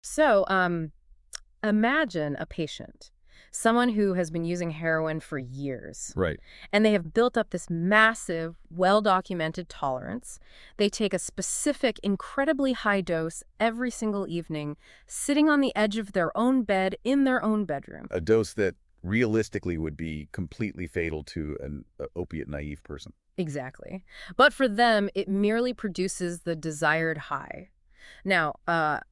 So, imagine a patient, someone who has been using heroin for years, Right. and they have built up this massive, well-documented tolerance. They take a specific, incredibly high dose every single evening, sitting on the edge of their own bed in their own bedroom. A dose that realistically would be completely fatal to an opiate-naive person. Exactly. But for them, it merely produces the desired high. Now,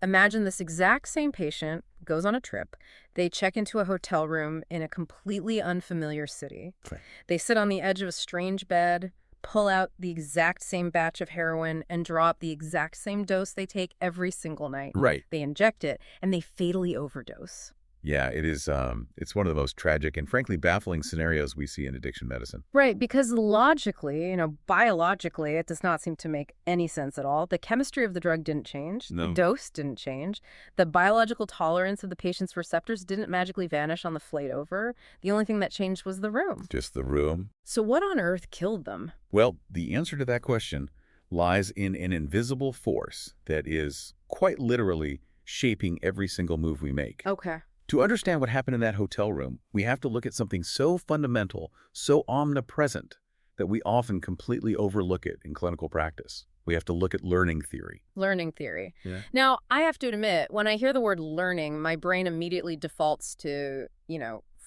imagine this exact same patient goes on a trip. They check into a hotel room in a completely unfamiliar city. Right. They sit on the edge of a strange bed, pull out the exact same batch of heroin, and draw up the exact same dose they take every single night. Right. They inject it, and they fatally overdose. Yeah, it is. It's one of the most tragic and frankly baffling scenarios we see in addiction medicine. Right, because logically, biologically, it does not seem to make any sense at all. The chemistry of the drug didn't change. The No. dose didn't change. The biological tolerance of the patient's receptors didn't magically vanish on the flight over. The only thing that changed was the room. Just the room. So what on earth killed them? Well, the answer to that question lies in an invisible force that is quite literally shaping every single move we make. Okay. To understand what happened in that hotel room, we have to look at something so fundamental, so omnipresent, that we often completely overlook it in clinical practice. We have to look at learning theory. Learning theory. Yeah. Now, I have to admit, when I hear the word learning, my brain immediately defaults to,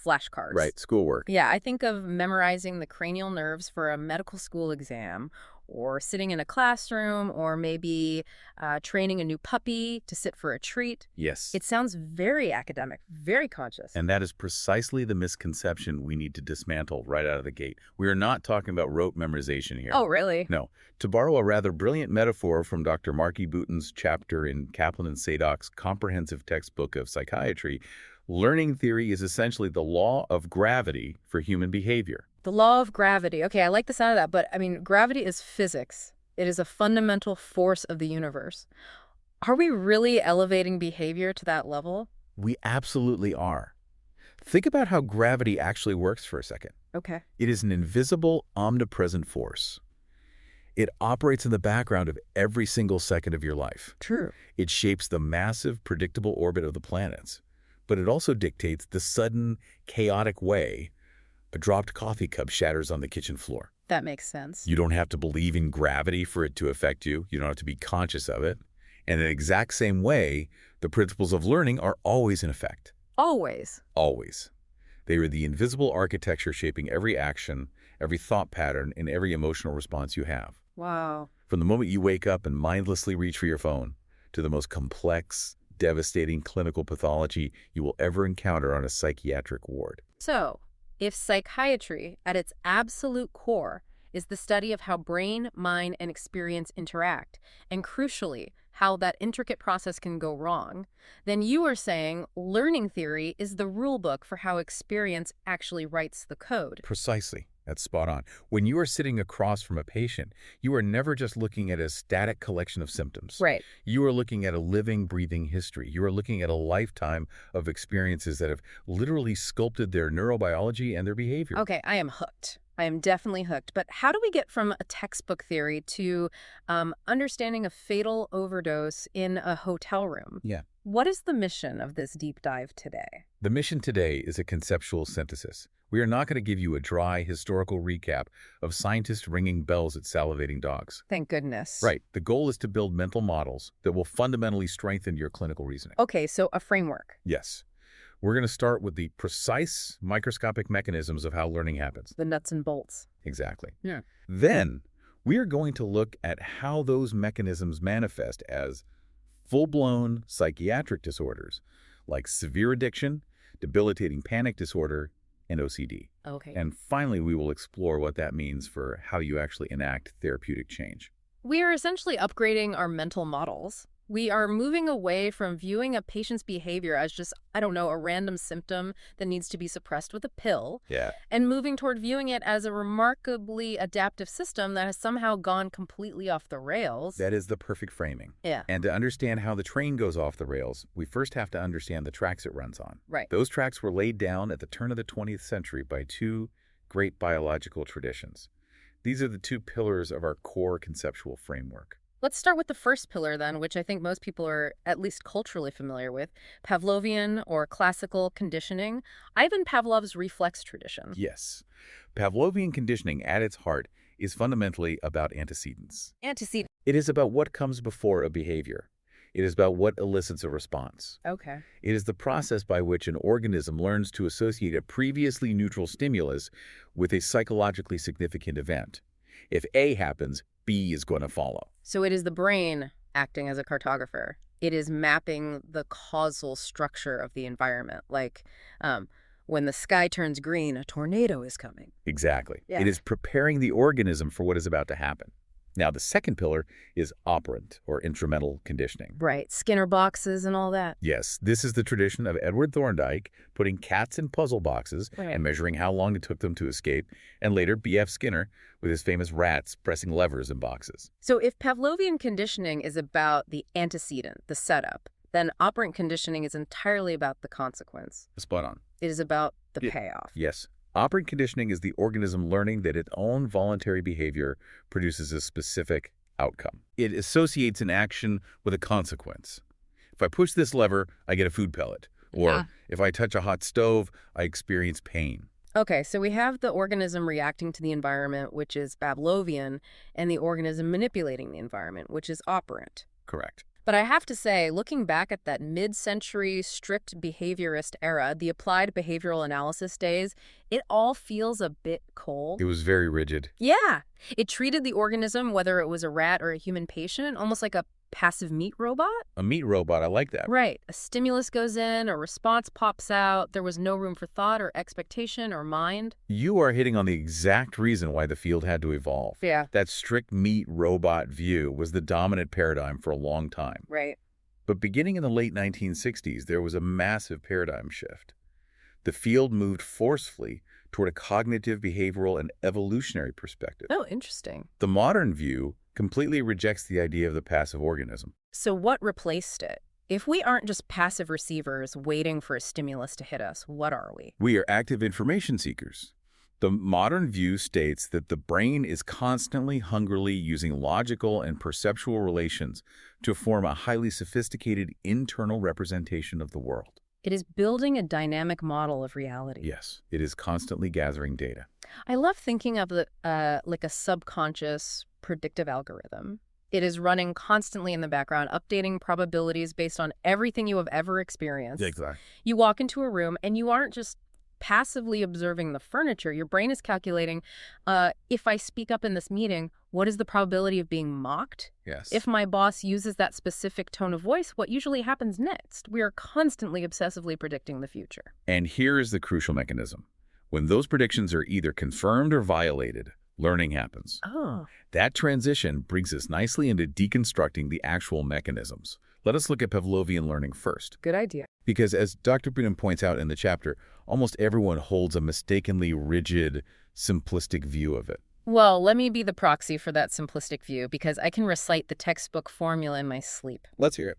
flashcards. Right, schoolwork. Yeah, I think of memorizing the cranial nerves for a medical school exam, or sitting in a classroom, or maybe training a new puppy to sit for a treat. Yes. It sounds very academic, very conscious. And that is precisely the misconception we need to dismantle right out of the gate. We are not talking about rote memorization here. Oh, really? No. To borrow a rather brilliant metaphor from Dr. Marky Bouton's chapter in Kaplan and Sadok's comprehensive textbook of psychiatry, learning theory is essentially the law of gravity for human behavior. The law of gravity. Okay, I like the sound of that, but gravity is physics. It is a fundamental force of the universe. Are we really elevating behavior to that level? We absolutely are. Think about how gravity actually works for a second. Okay. It is an invisible, omnipresent force. It operates in the background of every single second of your life. True. It shapes the massive, predictable orbit of the planets, but it also dictates the sudden, chaotic way a dropped coffee cup shatters on the kitchen floor. That makes sense. You don't have to believe in gravity for it to affect you. You don't have to be conscious of it. And in the exact same way, the principles of learning are always in effect. Always. Always. They are the invisible architecture shaping every action, every thought pattern, and every emotional response you have. Wow. From the moment you wake up and mindlessly reach for your phone, to the most complex, devastating clinical pathology you will ever encounter on a psychiatric ward. So, if psychiatry, at its absolute core, is the study of how brain, mind, and experience interact, and crucially, how that intricate process can go wrong, then you are saying learning theory is the rule book for how experience actually writes the code. Precisely. That's spot on. When you are sitting across from a patient, you are never just looking at a static collection of symptoms. Right. You are looking at a living, breathing history. You are looking at a lifetime of experiences that have literally sculpted their neurobiology and their behavior. Okay, I am hooked. I am definitely hooked. But how do we get from a textbook theory to understanding a fatal overdose in a hotel room? Yeah. What is the mission of this deep dive today? The mission today is a conceptual synthesis. We are not going to give you a dry historical recap of scientists ringing bells at salivating dogs. Thank goodness. Right. The goal is to build mental models that will fundamentally strengthen your clinical reasoning. Okay, so a framework. Yes. We're going to start with the precise microscopic mechanisms of how learning happens. The nuts and bolts. Exactly. Yeah. Then, we are going to look at how those mechanisms manifest as full-blown psychiatric disorders like severe addiction, debilitating panic disorder, and OCD. Okay. And finally, we will explore what that means for how you actually enact therapeutic change. We are essentially upgrading our mental models. We are moving away from viewing a patient's behavior as just, a random symptom that needs to be suppressed with a pill, Yeah. and moving toward viewing it as a remarkably adaptive system that has somehow gone completely off the rails. That is the perfect framing. Yeah. And to understand how the train goes off the rails, we first have to understand the tracks it runs on. Right. Those tracks were laid down at the turn of the 20th century by two great biological traditions. These are the two pillars of our core conceptual framework. Let's start with the first pillar then, which I think most people are at least culturally familiar with, Pavlovian or classical conditioning, Ivan Pavlov's reflex tradition. Yes. Pavlovian conditioning at its heart is fundamentally about antecedents. Antecedent. It is about what comes before a behavior. It is about what elicits a response. Okay. It is the process by which an organism learns to associate a previously neutral stimulus with a psychologically significant event. If A happens, B is going to follow. So it is the brain acting as a cartographer. It is mapping the causal structure of the environment. Like when the sky turns green, a tornado is coming. Exactly. Yeah. It is preparing the organism for what is about to happen. Now, the second pillar is operant, or instrumental conditioning. Right. Skinner boxes and all that. Yes, this is the tradition of Edward Thorndike putting cats in puzzle boxes Right. and measuring how long it took them to escape, and later B.F. Skinner with his famous rats pressing levers in boxes. So if Pavlovian conditioning is about the antecedent, the setup, then operant conditioning is entirely about the consequence. Spot on. It is about the Yeah. payoff. Yes. Operant conditioning is the organism learning that its own voluntary behavior produces a specific outcome. It associates an action with a consequence. If I push this lever, I get a food pellet. Or Yeah. if I touch a hot stove, I experience pain. Okay, so we have the organism reacting to the environment, which is Pavlovian, and the organism manipulating the environment, which is operant. Correct. But I have to say, looking back at that mid-century strict behaviorist era, the applied behavioral analysis days, it all feels a bit cold. It was very rigid. Yeah. It treated the organism, whether it was a rat or a human patient, almost like a passive meat robot. A meat robot, I like that. Right. A stimulus goes in, a response pops out. There was no room for thought or expectation or mind. You are hitting on the exact reason why the field had to evolve. Yeah. That strict meat robot view was the dominant paradigm for a long time. Right. But beginning in the late 1960s, there was a massive paradigm shift. The field moved forcefully toward a cognitive, behavioral, and evolutionary perspective. Oh, interesting. The modern view completely rejects the idea of the passive organism. So what replaced it? If we aren't just passive receivers waiting for a stimulus to hit us, what are we? We are active information seekers. The modern view states that the brain is constantly, hungrily using logical and perceptual relations to form a highly sophisticated internal representation of the world. It is building a dynamic model of reality. Yes, it is constantly gathering data. I love thinking of the like a subconscious predictive algorithm. It is running constantly in the background, updating probabilities based on everything you have ever experienced. Exactly. You walk into a room and you aren't just passively observing the furniture. Your brain is calculating, if I speak up in this meeting, what is the probability of being mocked? Yes. If my boss uses that specific tone of voice, what usually happens next? We are constantly obsessively predicting the future. And here is the crucial mechanism. When those predictions are either confirmed or violated, learning happens. Oh. That transition brings us nicely into deconstructing the actual mechanisms. Let us look at Pavlovian learning first. Good idea. Because as Dr. Brunin points out in the chapter, almost everyone holds a mistakenly rigid, simplistic view of it. Well, let me be the proxy for that simplistic view because I can recite the textbook formula in my sleep. Let's hear it.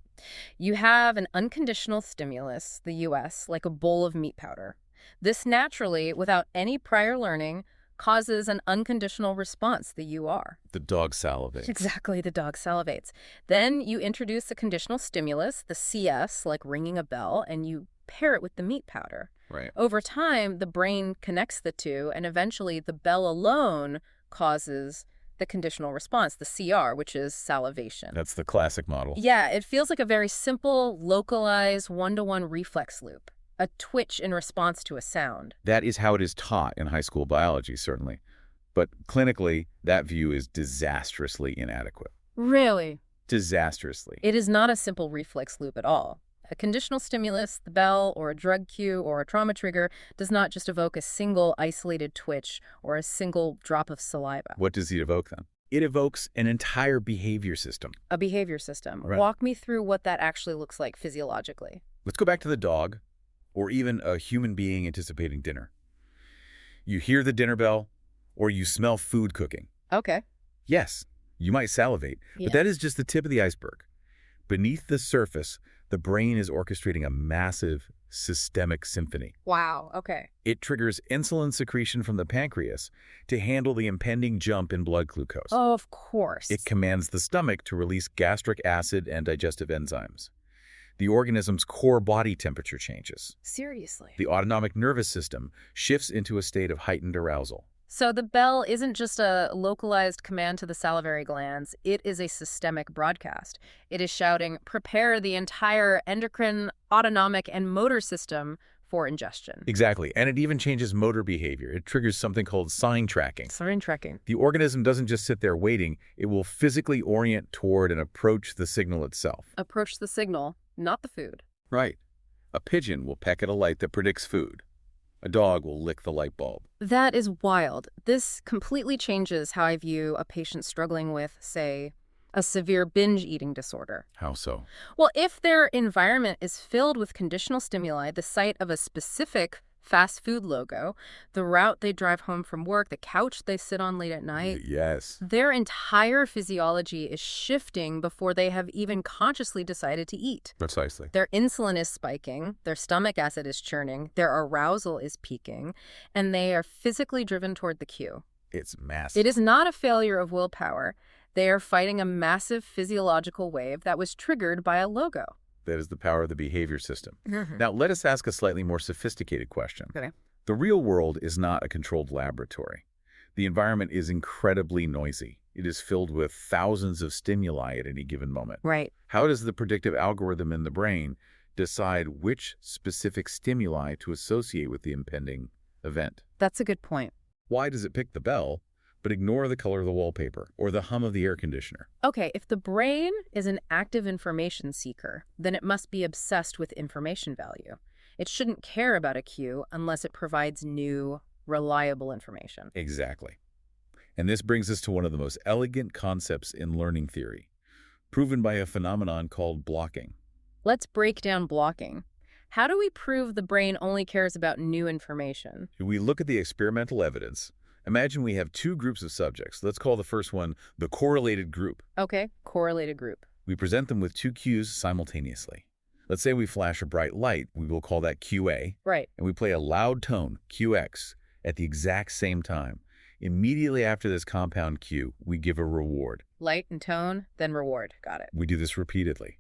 You have an unconditional stimulus, the US, like a bowl of meat powder. This naturally, without any prior learning, causes an unconditional response, the UR. The dog salivates. Exactly, the dog salivates. Then you introduce a conditional stimulus, the CS, like ringing a bell, and you pair it with the meat powder. Right. Over time, the brain connects the two, and eventually the bell alone causes the conditional response, the CR, which is salivation. That's the classic model. Yeah, it feels like a very simple, localized, one-to-one reflex loop, a twitch in response to a sound. That is how it is taught in high school biology, certainly. But clinically, that view is disastrously inadequate. Really? Disastrously. It is not a simple reflex loop at all. A conditional stimulus, the bell, or a drug cue, or a trauma trigger, does not just evoke a single isolated twitch or a single drop of saliva. What does it evoke then? It evokes an entire behavior system. A behavior system. Right. Walk me through what that actually looks like physiologically. Let's go back to the dog, or even a human being anticipating dinner. You hear the dinner bell, or you smell food cooking. Okay. Yes, you might salivate, Yeah. but that is just the tip of the iceberg. Beneath the surface, the brain is orchestrating a massive systemic symphony. Wow, okay. It triggers insulin secretion from the pancreas to handle the impending jump in blood glucose. Oh, of course. It commands the stomach to release gastric acid and digestive enzymes. The organism's core body temperature changes. Seriously. The autonomic nervous system shifts into a state of heightened arousal. So the bell isn't just a localized command to the salivary glands, it is a systemic broadcast. It is shouting, prepare the entire endocrine, autonomic, and motor system for ingestion. Exactly, and it even changes motor behavior. It triggers something called sign tracking. Sign tracking. The organism doesn't just sit there waiting, it will physically orient toward and approach the signal itself. Approach the signal, not the food. Right. A pigeon will peck at a light that predicts food. A dog will lick the light bulb. That is wild. This completely changes how I view a patient struggling with, say, a severe binge eating disorder. How so? Well, if their environment is filled with conditional stimuli, the sight of a specific fast food logo, the route they drive home from work, the couch they sit on late at night, Yes. their entire physiology is shifting before they have even consciously decided to eat. Precisely. Their insulin is spiking, their stomach acid is churning, their arousal is peaking, and they are physically driven toward the cue. It's massive. It is not a failure of willpower. They are fighting a massive physiological wave that was triggered by a logo. That is the power of the behavior system. Mm-hmm. Now, let us ask a slightly more sophisticated question. Okay. The real world is not a controlled laboratory. The environment is incredibly noisy. It is filled with thousands of stimuli at any given moment. Right. How does the predictive algorithm in the brain decide which specific stimuli to associate with the impending event? That's a good point. Why does it pick the bell, but ignore the color of the wallpaper or the hum of the air conditioner? Okay, if the brain is an active information seeker, then it must be obsessed with information value. It shouldn't care about a cue unless it provides new, reliable information. Exactly. And this brings us to one of the most elegant concepts in learning theory, proven by a phenomenon called blocking. Let's break down blocking. How do we prove the brain only cares about new information? If we look at the experimental evidence, imagine we have two groups of subjects. Let's call the first one the correlated group. Okay, correlated group. We present them with two cues simultaneously. Let's say we flash a bright light, we will call that QA, Right. and we play a loud tone, QX, at the exact same time. Immediately after this compound cue, we give a reward. Light and tone, then reward. Got it. We do this repeatedly.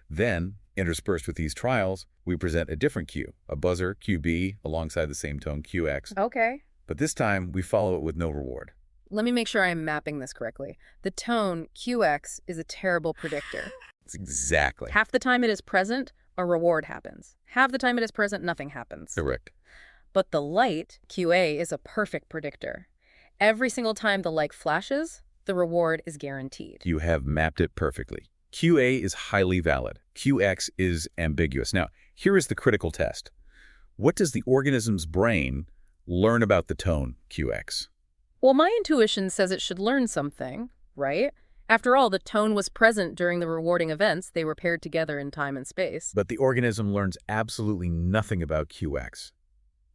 Then, interspersed with these trials, we present a different cue, a buzzer, QB, alongside the same tone, QX. Okay. But this time, we follow it with no reward. Let me make sure I'm mapping this correctly. The tone, QX, is a terrible predictor. It's exactly. Half the time it is present, a reward happens. Half the time it is present, nothing happens. Correct. But the light, QA, is a perfect predictor. Every single time the light flashes, the reward is guaranteed. You have mapped it perfectly. QA is highly valid. QX is ambiguous. Now, here is the critical test. What does the organism's brain learn about the tone, QX? Well, my intuition says it should learn something, right? After all, the tone was present during the rewarding events. They were paired together in time and space. But the organism learns absolutely nothing about QX.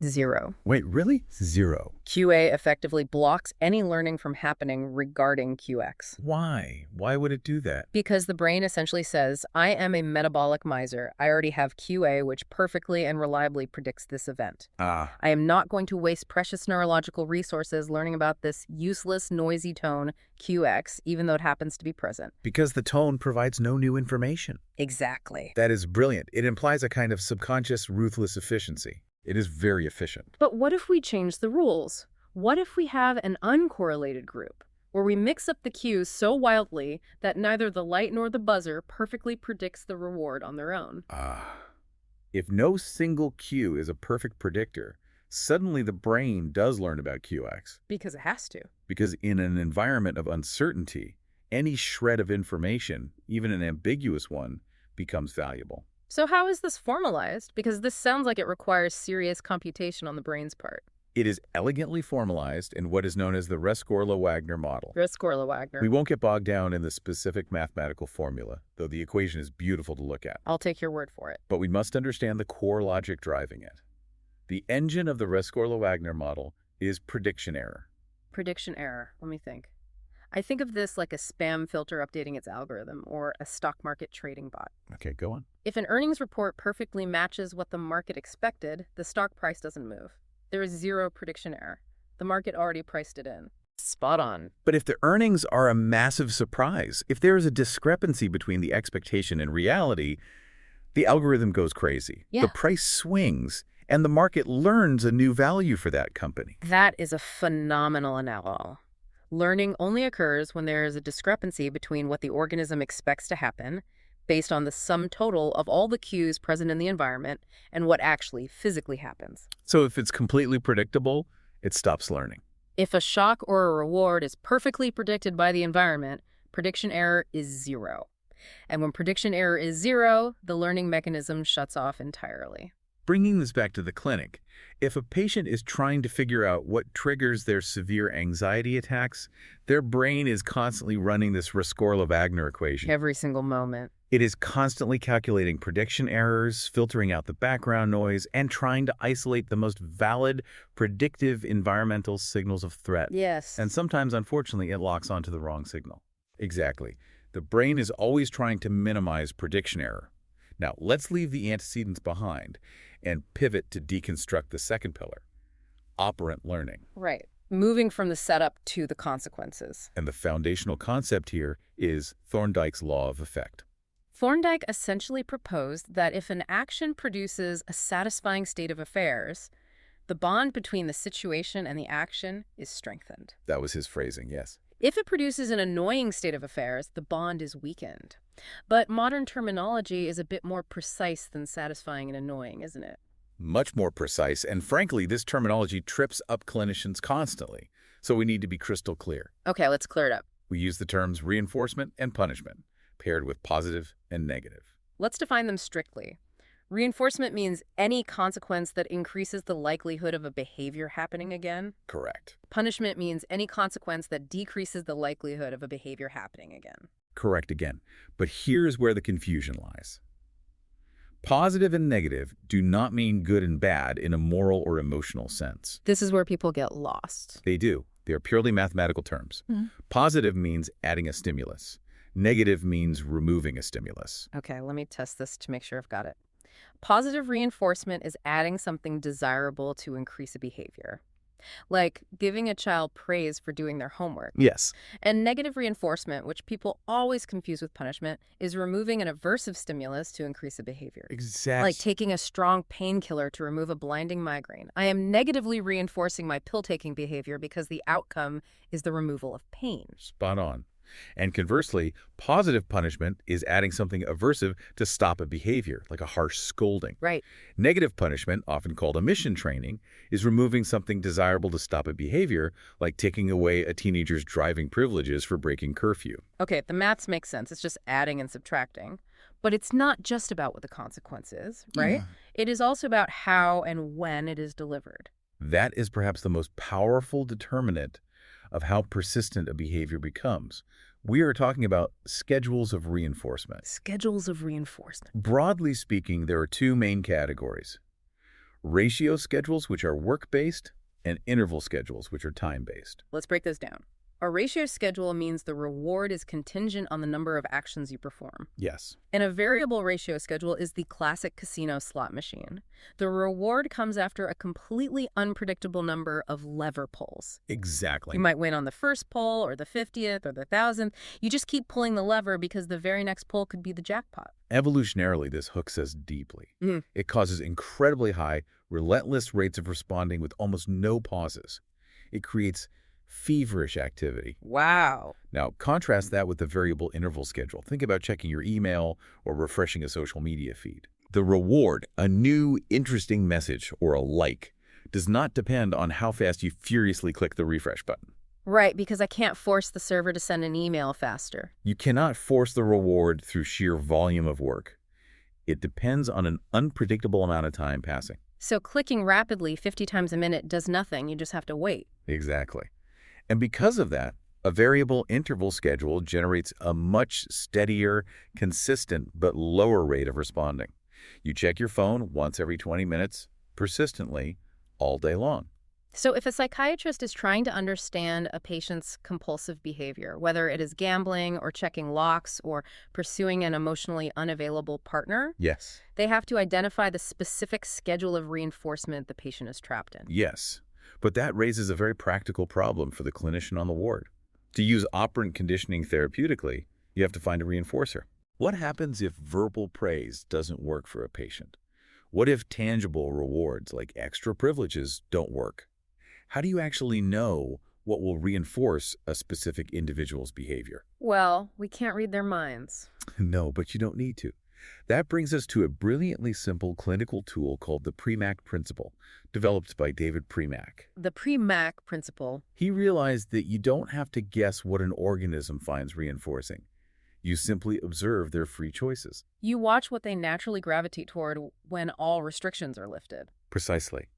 Zero. Wait, really? Zero. QA effectively blocks any learning from happening regarding QX. Why? Why would it do that? Because the brain essentially says, I am a metabolic miser. I already have QA, which perfectly and reliably predicts this event. Ah, I am not going to waste precious neurological resources learning about this useless, noisy tone, QX, even though it happens to be present. because the tone provides no new information. Exactly. That is brilliant. It implies a kind of subconscious, ruthless efficiency. It is very efficient. But what if we change the rules? What if we have an uncorrelated group, where we mix up the cues so wildly that neither the light nor the buzzer perfectly predicts the reward on their own? If no single cue is a perfect predictor, suddenly the brain does learn about QX. Because it has to. Because in an environment of uncertainty, any shred of information, even an ambiguous one, becomes valuable. So how is this formalized? Because this sounds like it requires serious computation on the brain's part. It is elegantly formalized in what is known as the Rescorla-Wagner model. Rescorla-Wagner. We won't get bogged down in the specific mathematical formula, though the equation is beautiful to look at. I'll take your word for it. But we must understand the core logic driving it. The engine of the Rescorla-Wagner model is prediction error. Prediction error. Let me think. I think of this like a spam filter updating its algorithm or a stock market trading bot. Okay, go on. If an earnings report perfectly matches what the market expected, the stock price doesn't move. There is zero prediction error. The market already priced it in. Spot on. But if the earnings are a massive surprise, if there is a discrepancy between the expectation and reality, the algorithm goes crazy. Yeah. The price swings, and the market learns a new value for that company. That is a phenomenal analogy. Learning only occurs when there is a discrepancy between what the organism expects to happen, based on the sum total of all the cues present in the environment, and what actually physically happens. So if it's completely predictable, it stops learning. If a shock or a reward is perfectly predicted by the environment, prediction error is zero. And when prediction error is zero, the learning mechanism shuts off entirely. Bringing this back to the clinic, if a patient is trying to figure out what triggers their severe anxiety attacks, their brain is constantly running this Rescorla-Wagner equation. Every single moment. It is constantly calculating prediction errors, filtering out the background noise, and trying to isolate the most valid, predictive environmental signals of threat. Yes. And sometimes, unfortunately, it locks onto the wrong signal. Exactly. The brain is always trying to minimize prediction error. Now, let's leave the antecedents behind and pivot to deconstruct the second pillar, operant learning. Right. Moving from the setup to the consequences. And the foundational concept here is Thorndike's law of effect. Thorndike essentially proposed that if an action produces a satisfying state of affairs, the bond between the situation and the action is strengthened. That was his phrasing, yes. If it produces an annoying state of affairs, the bond is weakened. But modern terminology is a bit more precise than satisfying and annoying, isn't it? Much more precise, and frankly, this terminology trips up clinicians constantly, so we need to be crystal clear. Okay, let's clear it up. We use the terms reinforcement and punishment, paired with positive and negative. Let's define them strictly. Reinforcement means any consequence that increases the likelihood of a behavior happening again. Correct. Punishment means any consequence that decreases the likelihood of a behavior happening again. Correct again. But here's where the confusion lies. Positive and negative do not mean good and bad in a moral or emotional sense. This is where people get lost. They do. They are purely mathematical terms. Positive means adding a stimulus. Negative means removing a stimulus. Okay, let me test this to make sure I've got it. Positive reinforcement is adding something desirable to increase a behavior, like giving a child praise for doing their homework. Yes. And negative reinforcement, which people always confuse with punishment, is removing an aversive stimulus to increase a behavior. Exactly. Like taking a strong painkiller to remove a blinding migraine. I am negatively reinforcing my pill-taking behavior because the outcome is the removal of pain. Spot on. And conversely, positive punishment is adding something aversive to stop a behavior, like a harsh scolding. Right. Negative punishment, often called omission training, is removing something desirable to stop a behavior, like taking away a teenager's driving privileges for breaking curfew. Okay, the maths make sense. It's just adding and subtracting. But it's not just about what the consequence is, right? Yeah. It is also about how and when it is delivered. That is perhaps the most powerful determinant of how persistent a behavior becomes. We are talking about schedules of reinforcement. Schedules of reinforcement. Broadly speaking, there are two main categories: ratio schedules, which are work-based, and interval schedules, which are time-based. Let's break those down. A ratio schedule means the reward is contingent on the number of actions you perform. Yes. And a variable ratio schedule is the classic casino slot machine. The reward comes after a completely unpredictable number of lever pulls. Exactly. You might win on the first pull or the 50th or the 1,000th. You just keep pulling the lever because the very next pull could be the jackpot. Evolutionarily, this hooks us deeply. It causes incredibly high, relentless rates of responding with almost no pauses. It creates feverish activity. Wow. Now, contrast that with the variable interval schedule. Think about checking your email or refreshing a social media feed. The reward, a new, interesting message or a like, does not depend on how fast you furiously click the refresh button. Right, because I can't force the server to send an email faster. You cannot force the reward through sheer volume of work. It depends on an unpredictable amount of time passing. So clicking rapidly 50 times a minute does nothing. You just have to wait. Exactly. And because of that, a variable interval schedule generates a much steadier, consistent, but lower rate of responding. You check your phone once every 20 minutes, persistently, all day long. So if a psychiatrist is trying to understand a patient's compulsive behavior, whether it is gambling or checking locks or pursuing an emotionally unavailable partner, Yes. they have to identify the specific schedule of reinforcement the patient is trapped in. Yes. But that raises a very practical problem for the clinician on the ward. To use operant conditioning therapeutically, you have to find a reinforcer. What happens if verbal praise doesn't work for a patient? What if tangible rewards like extra privileges don't work? How do you actually know what will reinforce a specific individual's behavior? Well, we can't read their minds. No, but you don't need to. That brings us to a brilliantly simple clinical tool called the PSYCH principle, developed by David PSYCH. The PSYCH principle. He realized that you don't have to guess what an organism finds reinforcing. You simply observe their free choices. You watch what they naturally gravitate toward when all restrictions are lifted. Precisely.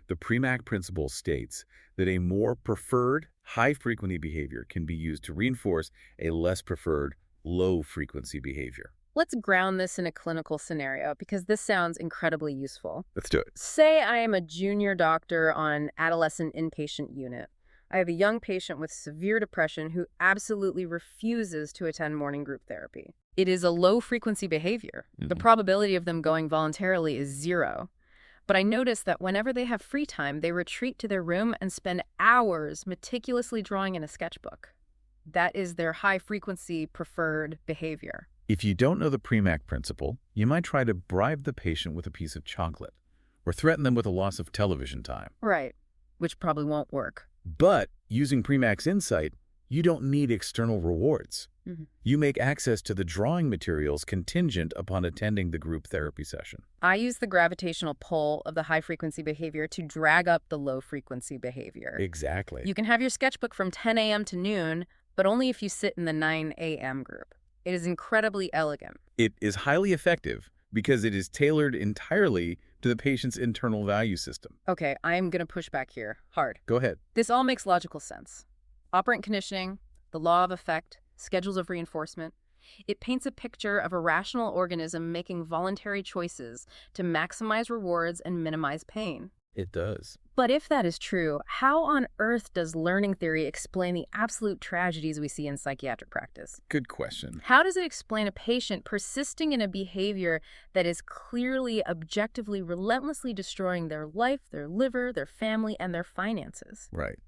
The PSYCH principle states that a more preferred high-frequency behavior can be used to reinforce a less preferred low-frequency behavior. Let's ground this in a clinical scenario because this sounds incredibly useful. Let's do it. Say I am a junior doctor on an adolescent inpatient unit. I have a young patient with severe depression who absolutely refuses to attend morning group therapy. It is a low-frequency behavior. The probability of them going voluntarily is 0. But I notice that whenever they have free time, they retreat to their room and spend hours meticulously drawing in a sketchbook. That is their high-frequency preferred behavior. If you don't know the PSYCH principle, you might try to bribe the patient with a piece of chocolate or threaten them with a loss of television time. Right, which probably won't work. But using PSYCH's insight, you don't need external rewards. You make access to the drawing materials contingent upon attending the group therapy session. I use the gravitational pull of the high-frequency behavior to drag up the low-frequency behavior. Exactly. You can have your sketchbook from 10 a.m. to noon, but only if you sit in the 9 a.m. group. It is incredibly elegant. It is highly effective because it is tailored entirely to the patient's internal value system. Okay, I'm going to push back here hard. Go ahead. This all makes logical sense. Operant conditioning, the law of effect, schedules of reinforcement. It paints a picture of a rational organism making voluntary choices to maximize rewards and minimize pain. It does. But if that is true, how on earth does learning theory explain the absolute tragedies we see in psychiatric practice? Good question. How does it explain a patient persisting in a behavior that is clearly, objectively, relentlessly destroying their life, their liver, their family, and their finances? Right.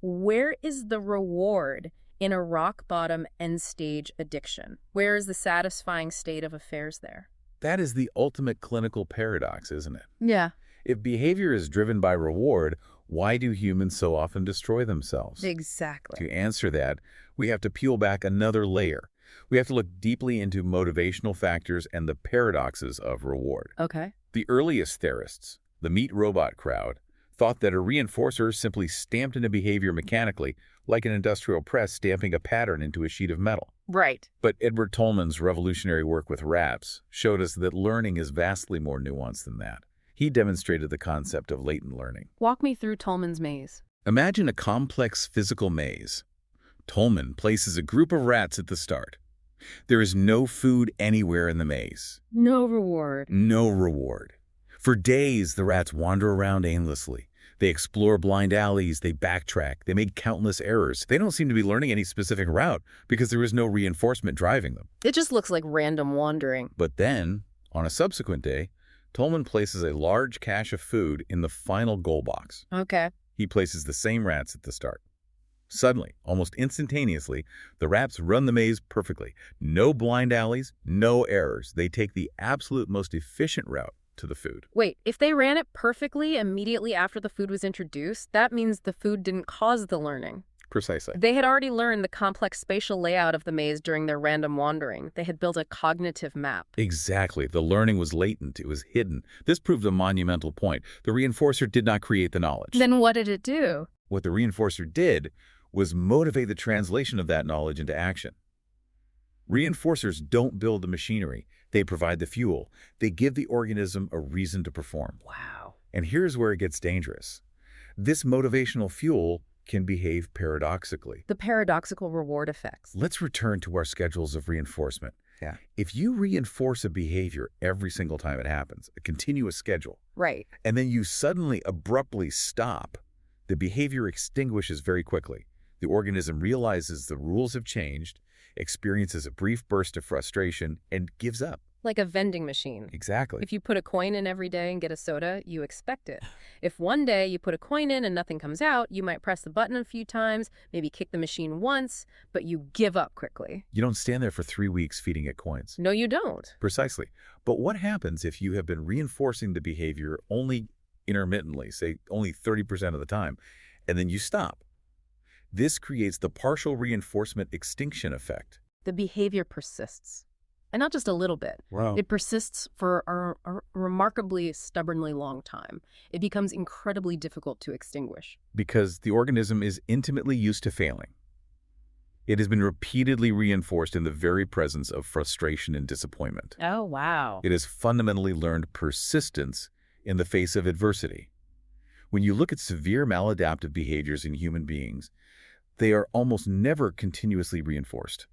Where is the reward in a rock-bottom end-stage addiction? Where is the satisfying state of affairs there? That is the ultimate clinical paradox, isn't it? Yeah. If behavior is driven by reward, why do humans so often destroy themselves? Exactly. To answer that, we have to peel back another layer. We have to look deeply into motivational factors and the paradoxes of reward. Okay. The earliest theorists, the meat robot crowd, thought that a reinforcer simply stamped in a behavior mechanically, like an industrial press stamping a pattern into a sheet of metal. Right. But Edward Tolman's revolutionary work with rats showed us that learning is vastly more nuanced than that. He demonstrated the concept of latent learning. Walk me through Tolman's maze. Imagine a complex physical maze. Tolman places a group of rats at the start. There is no food anywhere in the maze. No reward. No reward. For days, the rats wander around aimlessly. They explore blind alleys, they backtrack, they make countless errors. They don't seem to be learning any specific route because there is no reinforcement driving them. It just looks like random wandering. But then, on a subsequent day, Tolman places a large cache of food in the final goal box. Okay. He places the same rats at the start. Suddenly, almost instantaneously, the rats run the maze perfectly. No blind alleys, no errors. They take the absolute most efficient route to the food. Wait, if they ran it perfectly immediately after the food was introduced, that means the food didn't cause the learning. Precisely. They had already learned the complex spatial layout of the maze during their random wandering. They had built a cognitive map. Exactly. The learning was latent. It was hidden. This proved a monumental point. The reinforcer did not create the knowledge. Then what did it do? What the reinforcer did was motivate the translation of that knowledge into action. Reinforcers don't build the machinery. They provide the fuel. They give the organism a reason to perform. Wow. And here's where it gets dangerous. This motivational fuel can behave paradoxically. The paradoxical reward effects. Let's return to our schedules of reinforcement. Yeah. If you reinforce a behavior every single time it happens, a continuous schedule, Right. and then you suddenly abruptly stop, The behavior extinguishes very quickly. The organism realizes the rules have changed, experiences a brief burst of frustration, and gives up. Like a vending machine. Exactly. If you put a coin in every day and get a soda, you expect it. If one day you put a coin in and nothing comes out, you might press the button a few times, maybe kick the machine once, but you give up quickly. You don't stand there for 3 weeks feeding it coins. No, you don't. Precisely. But what happens if you have been reinforcing the behavior only intermittently, say only 30% of the time, and then you stop? This creates the partial reinforcement extinction effect. The behavior persists. And not just a little bit. Wow. It persists for a remarkably stubbornly long time. It becomes incredibly difficult to extinguish. Because the organism is intimately used to failing. It has been repeatedly reinforced in the very presence of frustration and disappointment. Oh, wow. It has fundamentally learned persistence in the face of adversity. When you look at severe maladaptive behaviors in human beings, they are almost never continuously reinforced.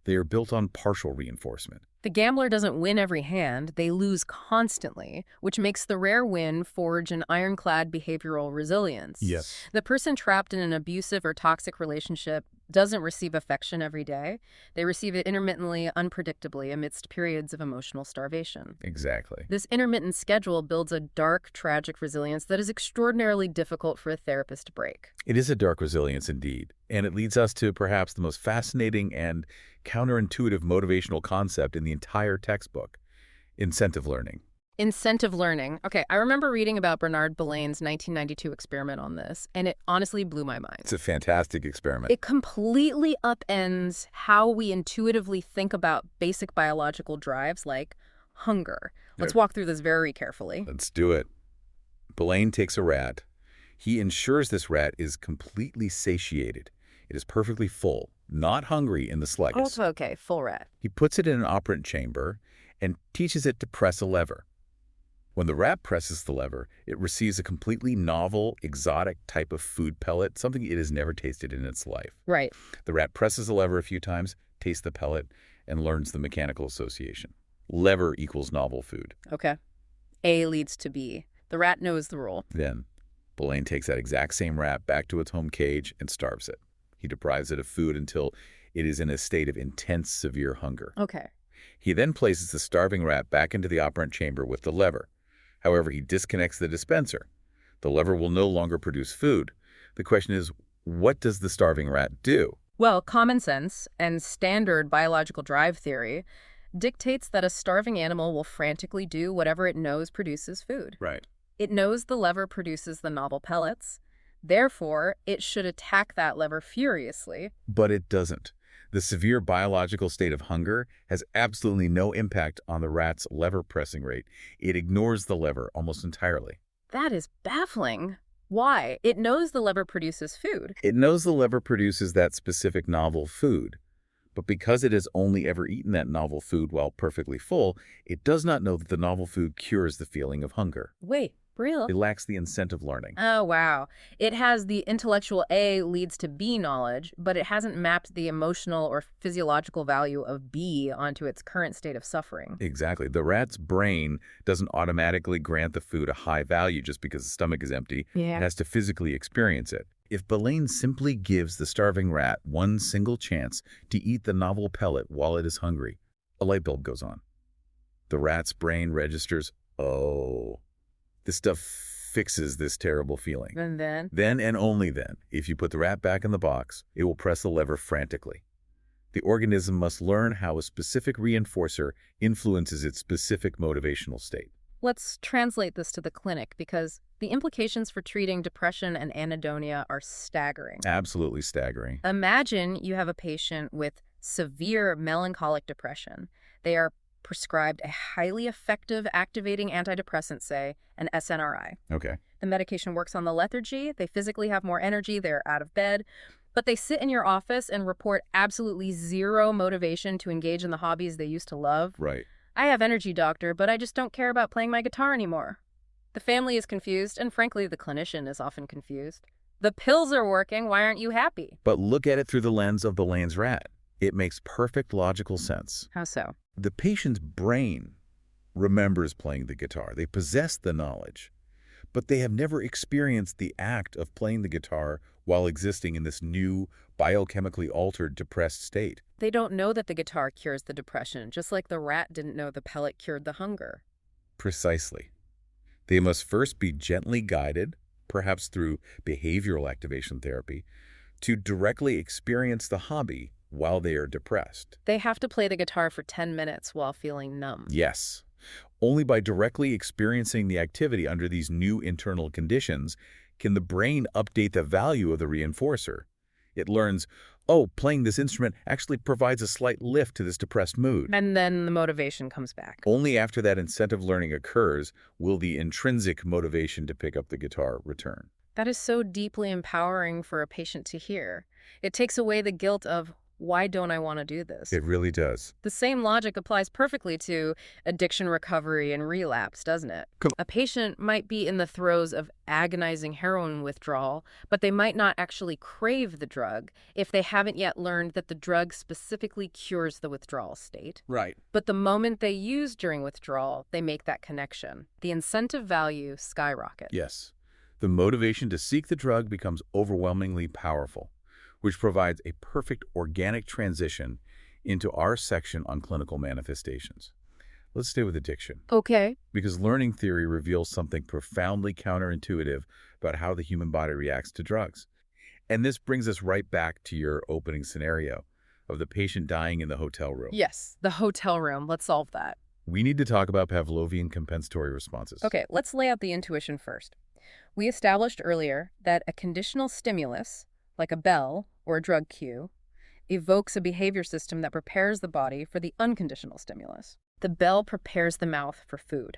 They are built on partial reinforcement. The gambler doesn't win every hand, they lose constantly, which makes the rare win forge an ironclad behavioral resilience. Yes. The person trapped in an abusive or toxic relationship doesn't receive affection every day. They receive it intermittently, unpredictably, amidst periods of emotional starvation. Exactly. This intermittent schedule builds a dark, tragic resilience that is extraordinarily difficult for a therapist to break. It is a dark resilience indeed, and it leads us to perhaps the most fascinating and counterintuitive motivational concept in the entire textbook, incentive learning. Incentive learning. Okay, I remember reading about Bernard Bellain's 1992 experiment on this, and it honestly blew my mind. It's a fantastic experiment. It completely upends how we intuitively think about basic biological drives like hunger. Let's walk through this very carefully. Let's do it. Bellain takes a rat. He ensures this rat is completely satiated. It is perfectly full, not hungry in the slightest. Oh, okay, full rat. He puts it in an operant chamber and teaches it to press a lever. When the rat presses the lever, it receives a completely novel, exotic type of food pellet, something it has never tasted in its life. Right. The rat presses the lever a few times, tastes the pellet, and learns the mechanical association. Lever equals novel food. Okay. A leads to B. The rat knows the rule. Then, Bellain takes that exact same rat back to its home cage and starves it. He deprives it of food until it is in a state of intense, severe hunger. Okay. He then places the starving rat back into the operant chamber with the lever. However, he disconnects the dispenser. The lever will no longer produce food. The question is, what does the starving rat do? Well, common sense and standard biological drive theory dictates that a starving animal will frantically do whatever it knows produces food. Right. It knows the lever produces the novel pellets. Therefore, it should attack that lever furiously. But it doesn't. The severe biological state of hunger has absolutely no impact on the rat's lever pressing rate. It ignores the lever almost entirely. That is baffling. Why? It knows the lever produces food. It knows the lever produces that specific novel food. But because it has only ever eaten that novel food while perfectly full, it does not know that the novel food cures the feeling of hunger. Wait, real? It lacks the incentive learning. Oh, wow. It has the intellectual A leads to B knowledge, but it hasn't mapped the emotional or physiological value of B onto its current state of suffering. Exactly. The rat's brain doesn't automatically grant the food a high value just because the stomach is empty. Yeah. It has to physically experience it. If Bellain simply gives the starving rat one single chance to eat the novel pellet while it is hungry, a light bulb goes on. The rat's brain registers, oh, this stuff fixes this terrible feeling. And then? Then and only then, if you put the rat back in the box, it will press the lever frantically. The organism must learn how a specific reinforcer influences its specific motivational state. Let's translate this to the clinic because the implications for treating depression and anhedonia are staggering. Absolutely staggering. Imagine you have a patient with severe melancholic depression. They are prescribed a highly effective activating antidepressant, say, an SNRI. Okay. The medication works on the lethargy. They physically have more energy. They're out of bed. But they sit in your office and report absolutely zero motivation to engage in the hobbies they used to love. Right. I have energy, doctor, but I just don't care about playing my guitar anymore. The family is confused, and frankly, the clinician is often confused. The pills are working. Why aren't you happy? But look at it through the lens of Bellain's rat. It makes perfect logical sense. How so? The patient's brain remembers playing the guitar. They possess the knowledge. but they have never experienced the act of playing the guitar while existing in this new, biochemically altered, depressed state. They don't know that the guitar cures the depression, just like the rat didn't know the pellet cured the hunger. Precisely. They must first be gently guided, perhaps through behavioral activation therapy, to directly experience the hobby while they are depressed. They have to play the guitar for 10 minutes while feeling numb. Yes. Only by directly experiencing the activity under these new internal conditions can the brain update the value of the reinforcer. It learns, oh, playing this instrument actually provides a slight lift to this depressed mood. And then the motivation comes back. Only after that incentive learning occurs will the intrinsic motivation to pick up the guitar return. That is so deeply empowering for a patient to hear. It takes away the guilt of, why don't I want to do this? It really does. The same logic applies perfectly to addiction recovery and relapse, doesn't it? A patient might be in the throes of agonizing heroin withdrawal, but they might not actually crave the drug if they haven't yet learned that the drug specifically cures the withdrawal state. Right. But the moment they use during withdrawal, they make that connection. The incentive value skyrockets. Yes. The motivation to seek the drug becomes overwhelmingly powerful, which provides a perfect organic transition into our section on clinical manifestations. Let's stay with addiction, Okay. because learning theory reveals something profoundly counterintuitive about how the human body reacts to drugs. And this brings us right back to your opening scenario of the patient dying in the hotel room. Yes, the hotel room. Let's solve that. We need to talk about Pavlovian compensatory responses. Okay, let's lay out the intuition first. We established earlier that a conditional stimulus, like a bell or a drug cue, evokes a behavior system that prepares the body for the unconditional stimulus. The bell prepares the mouth for food.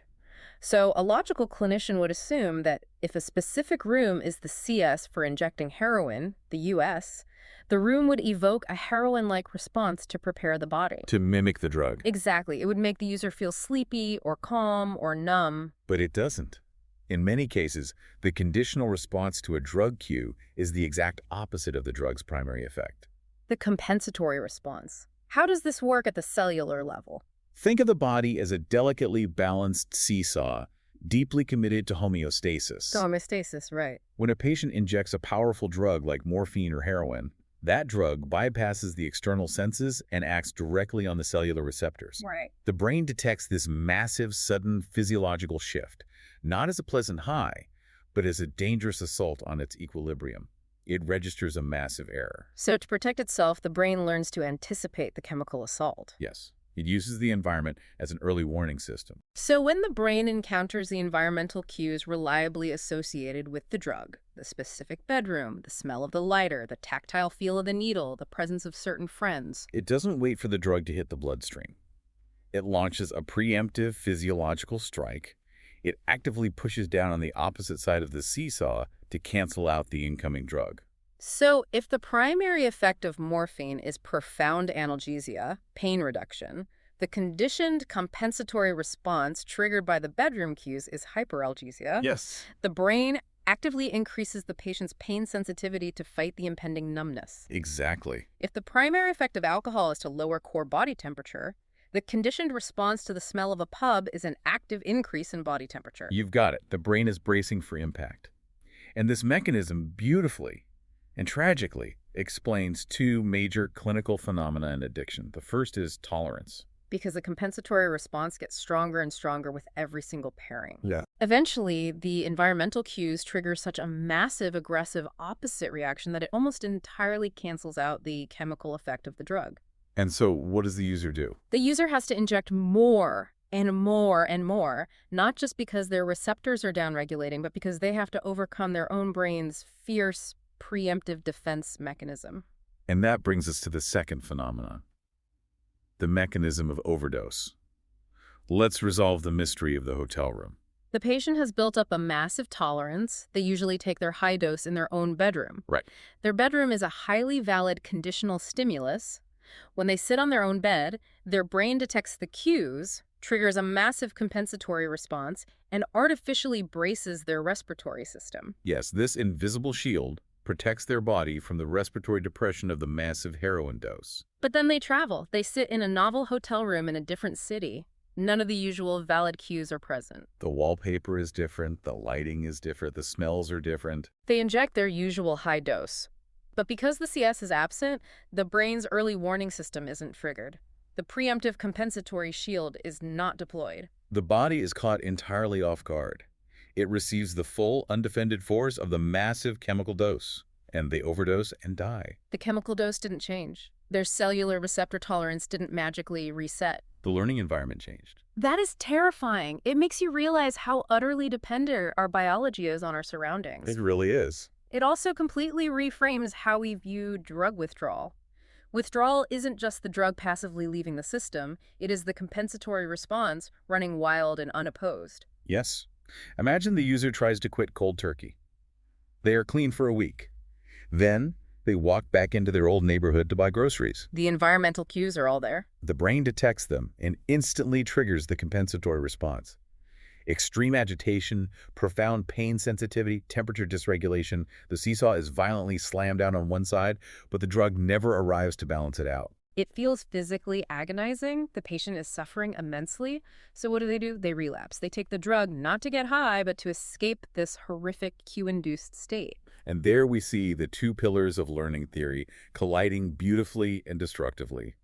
So a logical clinician would assume that if a specific room is the CS for injecting heroin, the US, the room would evoke a heroin-like response to prepare the body. To mimic the drug. Exactly. It would make the user feel sleepy or calm or numb. But it doesn't. In many cases, the conditional response to a drug cue is the exact opposite of the drug's primary effect. The compensatory response. How does this work at the cellular level? Think of the body as a delicately balanced seesaw, deeply committed to homeostasis. Homeostasis, right. When a patient injects a powerful drug like morphine or heroin, that drug bypasses the external senses and acts directly on the cellular receptors. Right. The brain detects this massive, sudden physiological shift, not as a pleasant high, but as a dangerous assault on its equilibrium. It registers a massive error. So to protect itself, the brain learns to anticipate the chemical assault. Yes, it uses the environment as an early warning system. So when the brain encounters the environmental cues reliably associated with the drug, the specific bedroom, the smell of the lighter, the tactile feel of the needle, the presence of certain friends, It doesn't wait for the drug to hit the bloodstream. It launches a preemptive physiological strike. It actively pushes down on the opposite side of the seesaw to cancel out the incoming drug. So if the primary effect of morphine is profound analgesia, pain reduction, the conditioned compensatory response triggered by the bedroom cues is hyperalgesia. Yes. The brain actively increases the patient's pain sensitivity to fight the impending numbness. Exactly. If the primary effect of alcohol is to lower core body temperature, the conditioned response to the smell of a pub is an active increase in body temperature. You've got it. The brain is bracing for impact. And this mechanism beautifully and tragically explains two major clinical phenomena in addiction. The first is tolerance. Because the compensatory response gets stronger and stronger with every single pairing. Yeah. Eventually, the environmental cues trigger such a massive, aggressive opposite reaction that it almost entirely cancels out the chemical effect of the drug. And so what does the user do? The user has to inject more and more and more, not just because their receptors are downregulating, but because they have to overcome their own brain's fierce preemptive defense mechanism. And that brings us to the second phenomenon, the mechanism of overdose. Let's resolve the mystery of the hotel room. The patient has built up a massive tolerance. They usually take their high dose in their own bedroom. Right. Their bedroom is a highly valid conditional stimulus. When they sit on their own bed, their brain detects the cues, triggers a massive compensatory response, and artificially braces their respiratory system. Yes, this invisible shield protects their body from the respiratory depression of the massive heroin dose. But then they travel. They sit in a novel hotel room in a different city. None of the usual valid cues are present. The wallpaper is different, the lighting is different, the smells are different. They inject their usual high dose. But because the CS is absent, the brain's early warning system isn't triggered. The preemptive compensatory shield is not deployed. The body is caught entirely off guard. It receives the full, undefended force of the massive chemical dose, and they overdose and die. The chemical dose didn't change. Their cellular receptor tolerance didn't magically reset. The learning environment changed. That is terrifying. It makes you realize how utterly dependent our biology is on our surroundings. It really is. It also completely reframes how we view drug withdrawal. Withdrawal isn't just the drug passively leaving the system, it is the compensatory response running wild and unopposed. Yes. Imagine the user tries to quit cold turkey. They are clean for a week. Then, they walk back into their old neighborhood to buy groceries. The environmental cues are all there. The brain detects them and instantly triggers the compensatory response. Extreme agitation, profound pain sensitivity, temperature dysregulation. The seesaw is violently slammed down on one side, but the drug never arrives to balance it out. It feels physically agonizing. The patient is suffering immensely. So what do? They relapse. They take the drug not to get high, but to escape this horrific cue-induced state. And there we see the two pillars of learning theory colliding beautifully and destructively.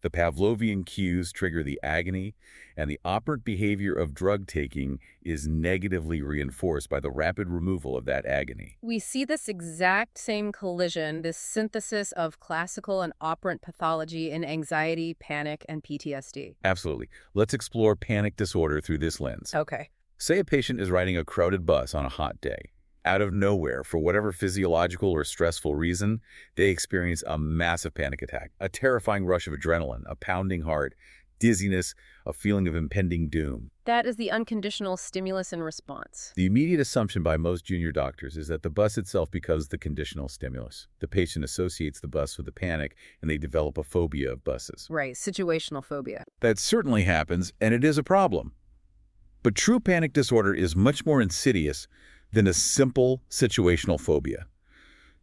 The Pavlovian cues trigger the agony, and the operant behavior of drug taking is negatively reinforced by the rapid removal of that agony. We see this exact same collision, this synthesis of classical and operant pathology in anxiety, panic, and PTSD. Absolutely. Let's explore panic disorder through this lens. Okay. Say a patient is riding a crowded bus on a hot day. Out of nowhere, for whatever physiological or stressful reason, they experience a massive panic attack, a terrifying rush of adrenaline, a pounding heart, dizziness, a feeling of impending doom. That is the unconditional stimulus and response. The immediate assumption by most junior doctors is that the bus itself becomes the conditional stimulus. The patient associates the bus with the panic, and they develop a phobia of buses. Right, situational phobia. That certainly happens, and it is a problem. But true panic disorder is much more insidious than a simple situational phobia.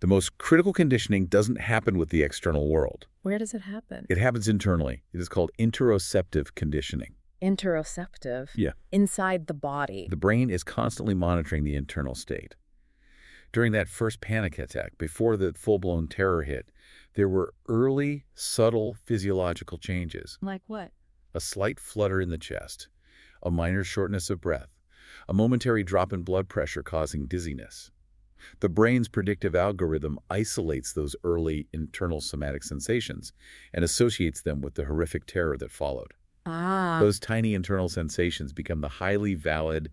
The most critical conditioning doesn't happen with the external world. Where does it happen? It happens internally. It is called interoceptive conditioning. Interoceptive? Yeah. Inside the body. The brain is constantly monitoring the internal state. During that first panic attack, before the full-blown terror hit, there were early, subtle physiological changes. Like what? A slight flutter in the chest, a minor shortness of breath, a momentary drop in blood pressure causing dizziness. The brain's predictive algorithm isolates those early internal somatic sensations and associates them with the horrific terror that followed. Those tiny internal sensations become the highly valid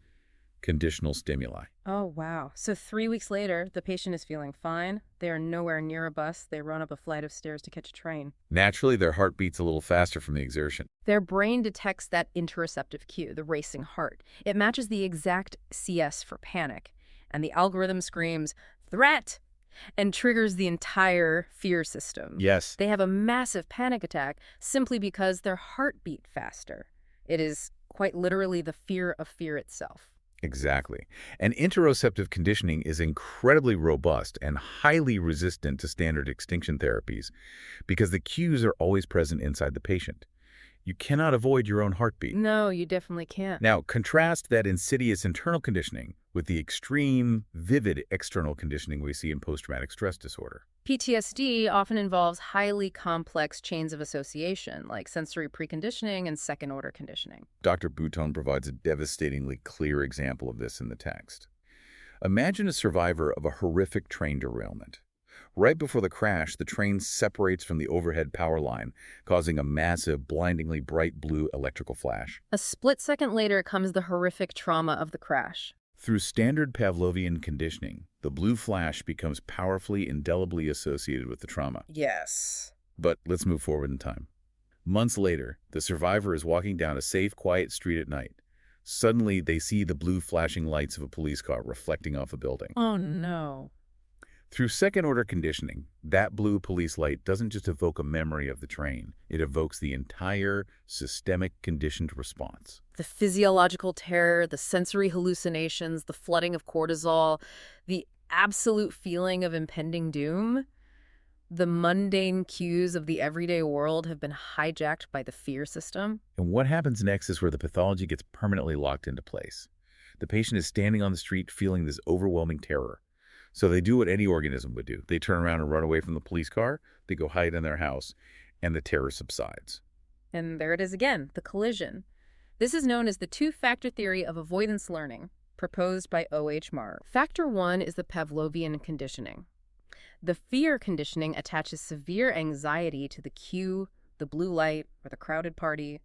conditional stimuli. Oh, wow. So 3 weeks later, the patient is feeling fine. They are nowhere near a bus. They run up a flight of stairs to catch a train. Naturally, their heart beats a little faster from the exertion. Their brain detects that interoceptive cue, the racing heart. It matches the exact CS for panic. And the algorithm screams, "Threat!" and triggers the entire fear system. Yes. They have a massive panic attack simply because their heart beat faster. It is quite literally the fear of fear itself. Exactly. And interoceptive conditioning is incredibly robust and highly resistant to standard extinction therapies because the cues are always present inside the patient. You cannot avoid your own heartbeat. No, you definitely can't. Now, contrast that insidious internal conditioning with the extreme, vivid external conditioning we see in post-traumatic stress disorder. PTSD often involves highly complex chains of association, like sensory preconditioning and second-order conditioning. Dr. Bouton provides a devastatingly clear example of this in the text. Imagine a survivor of a horrific train derailment. Right before the crash, the train separates from the overhead power line, causing a massive, blindingly bright blue electrical flash. A split second later comes the horrific trauma of the crash. Through standard Pavlovian conditioning, the blue flash becomes powerfully, indelibly associated with the trauma. Yes. But let's move forward in time. Months later, the survivor is walking down a safe, quiet street at night. Suddenly, they see the blue flashing lights of a police car reflecting off a building. Oh, no. Through second-order conditioning, that blue police light doesn't just evoke a memory of the train. It evokes the entire systemic conditioned response. The physiological terror, the sensory hallucinations, the flooding of cortisol, the absolute feeling of impending doom. The mundane cues of the everyday world have been hijacked by the fear system. And what happens next is where the pathology gets permanently locked into place. The patient is standing on the street feeling this overwhelming terror. So they do what any organism would do. They turn around and run away from the police car, they go hide in their house, and the terror subsides. And there it is again, the collision. This is known as the two-factor theory of avoidance learning, proposed by O.H. Marr. Factor 1 is the Pavlovian conditioning. The fear conditioning attaches severe anxiety to the cue, the blue light, or the crowded party,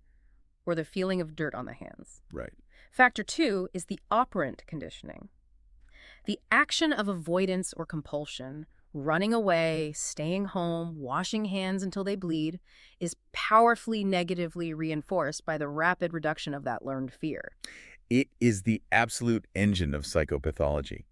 or the feeling of dirt on the hands. Right. Factor 2 is the operant conditioning. The action of avoidance or compulsion, running away, staying home, washing hands until they bleed, is powerfully negatively reinforced by the rapid reduction of that learned fear. It is the absolute engine of psychopathology.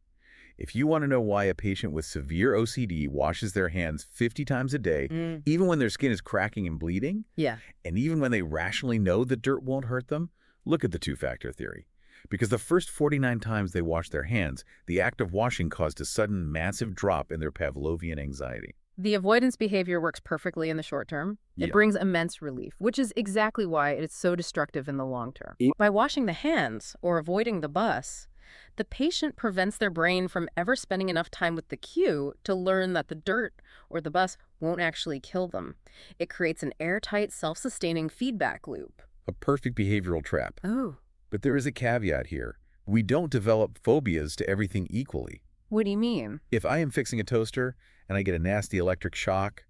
If you want to know why a patient with severe OCD washes their hands 50 times a day, even when their skin is cracking and bleeding, and even when they rationally know that dirt won't hurt them, look at the two-factor theory. Because the first 49 times they washed their hands, the act of washing caused a sudden massive drop in their Pavlovian anxiety. The avoidance behavior works perfectly in the short term. It brings immense relief, which is exactly why it is so destructive in the long term. By washing the hands or avoiding the bus, the patient prevents their brain from ever spending enough time with the cue to learn that the dirt or the bus won't actually kill them. It creates an airtight, self-sustaining feedback loop. A perfect behavioral trap. Oh. But there is a caveat here. We don't develop phobias to everything equally. What do you mean? If I am fixing a toaster and I get a nasty electric shock,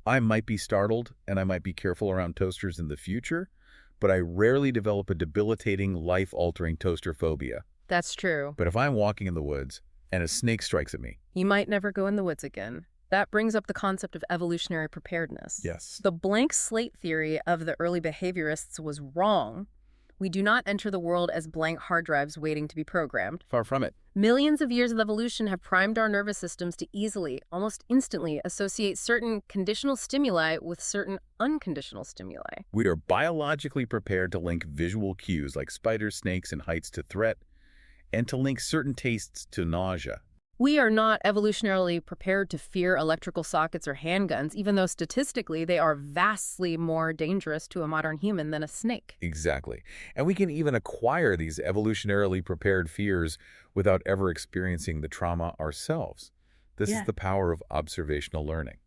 I might be startled and I might be careful around toasters in the future, but I rarely develop a debilitating, life-altering toaster phobia. That's true. But if I'm walking in the woods and a snake strikes at me, you might never go in the woods again. That brings up the concept of evolutionary preparedness. Yes. The blank slate theory of the early behaviorists was wrong. We do not enter the world as blank hard drives waiting to be programmed. Far from it. Millions of years of evolution have primed our nervous systems to easily, almost instantly, associate certain conditional stimuli with certain unconditional stimuli. We are biologically prepared to link visual cues like spiders, snakes, and heights to threat, and to link certain tastes to nausea. We are not evolutionarily prepared to fear electrical sockets or handguns, even though statistically they are vastly more dangerous to a modern human than a snake. Exactly. And we can even acquire these evolutionarily prepared fears without ever experiencing the trauma ourselves. This is the power of observational learning.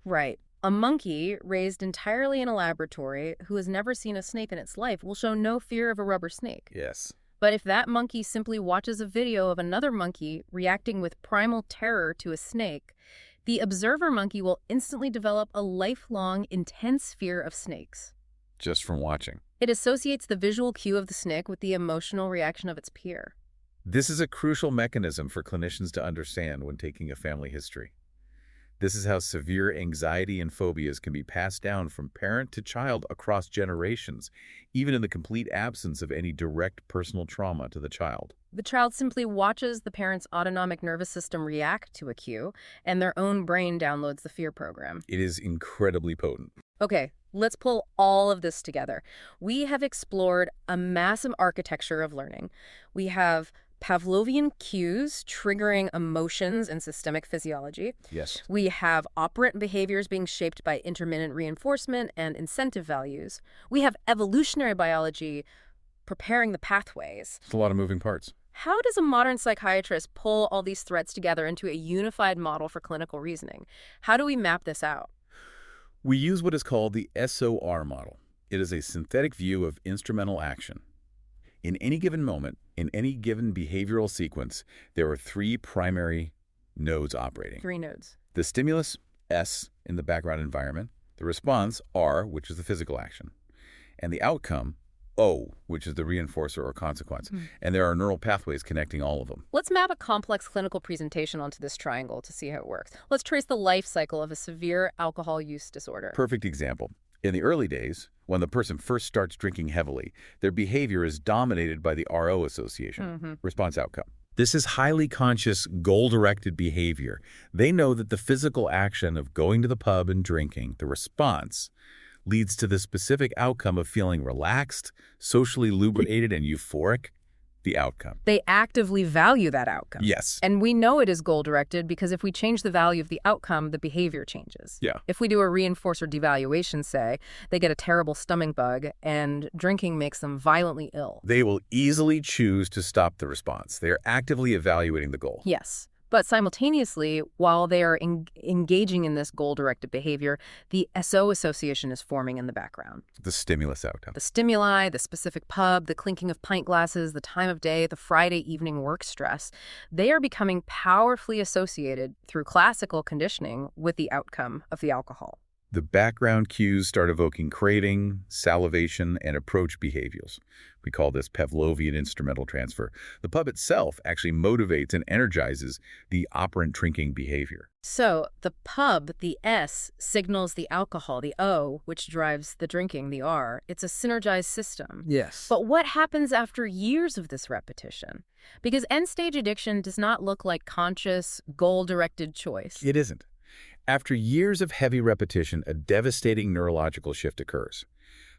Right. A monkey raised entirely in a laboratory who has never seen a snake in its life will show no fear of a rubber snake. Yes. But if that monkey simply watches a video of another monkey reacting with primal terror to a snake, the observer monkey will instantly develop a lifelong, intense fear of snakes. Just from watching. It associates the visual cue of the snake with the emotional reaction of its peer. This is a crucial mechanism for clinicians to understand when taking a family history. This is how severe anxiety and phobias can be passed down from parent to child across generations, even in the complete absence of any direct personal trauma to the child. The child simply watches the parent's autonomic nervous system react to a cue, and their own brain downloads the fear program. It is incredibly potent. Okay, let's pull all of this together. We have explored a massive architecture of learning. We have Pavlovian cues triggering emotions and systemic physiology. Yes. We have operant behaviors being shaped by intermittent reinforcement and incentive values. We have evolutionary biology preparing the pathways. It's a lot of moving parts. How does a modern psychiatrist pull all these threads together into a unified model for clinical reasoning? How do we map this out? We use what is called the SOR model. It is a synthetic view of instrumental action. In any given moment, in any given behavioral sequence, there are three primary nodes operating. Three nodes. The stimulus, S, in the background environment, the response, R, which is the physical action, and the outcome, O, which is the reinforcer or consequence. And there are neural pathways connecting all of them. Let's map a complex clinical presentation onto this triangle to see how it works. Let's trace the life cycle of a severe alcohol use disorder. Perfect example. In the early days, when the person first starts drinking heavily, their behavior is dominated by the RO association, response outcome. This is highly conscious, goal-directed behavior. They know that the physical action of going to the pub and drinking, the response, leads to the specific outcome of feeling relaxed, socially lubricated, and euphoric. the outcome. They actively value that outcome. Yes. And we know it is goal-directed because if we change the value of the outcome, the behavior changes. Yeah. If we do a reinforcer devaluation, say, they get a terrible stomach bug and drinking makes them violently ill. They will easily choose to stop the response. They are actively evaluating the goal. Yes. But simultaneously, while they are engaging in this goal-directed behavior, the SO association is forming in the background. The stimulus outcome. The stimuli, the specific pub, the clinking of pint glasses, the time of day, the Friday evening work stress, they are becoming powerfully associated through classical conditioning with the outcome of the alcohol. The background cues start evoking craving, salivation, and approach behaviors. We call this Pavlovian instrumental transfer. The pub itself actually motivates and energizes the operant drinking behavior. So the pub, the S, signals the alcohol, the O, which drives the drinking, the R. It's a synergized system. Yes. But what happens after years of this repetition? Because end-stage addiction does not look like conscious, goal-directed choice. It isn't. After years of heavy repetition, a devastating neurological shift occurs.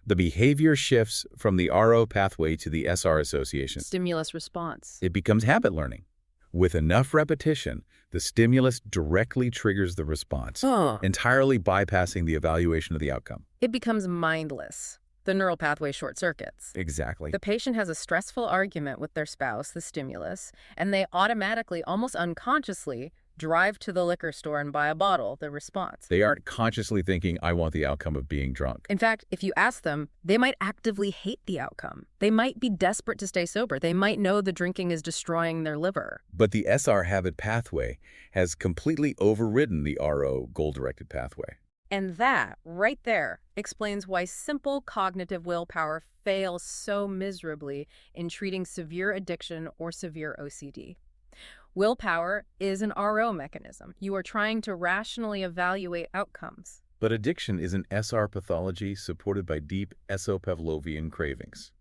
The behavior shifts from the RO pathway to the SR association. Stimulus response. It becomes habit learning. With enough repetition, the stimulus directly triggers the response, entirely bypassing the evaluation of the outcome. It becomes mindless. The neural pathway short circuits. Exactly. The patient has a stressful argument with their spouse, the stimulus, and they automatically, almost unconsciously, drive to the liquor store and buy a bottle, the response. They aren't consciously thinking, I want the outcome of being drunk. In fact, if you ask them, they might actively hate the outcome. They might be desperate to stay sober. They might know the drinking is destroying their liver. But the SR habit pathway has completely overridden the RO goal-directed pathway. And that, right there, explains why simple cognitive willpower fails so miserably in treating severe addiction or severe OCD. Willpower is an RO mechanism. You are trying to rationally evaluate outcomes. But addiction is an SR pathology supported by deep SO-Pavlovian cravings.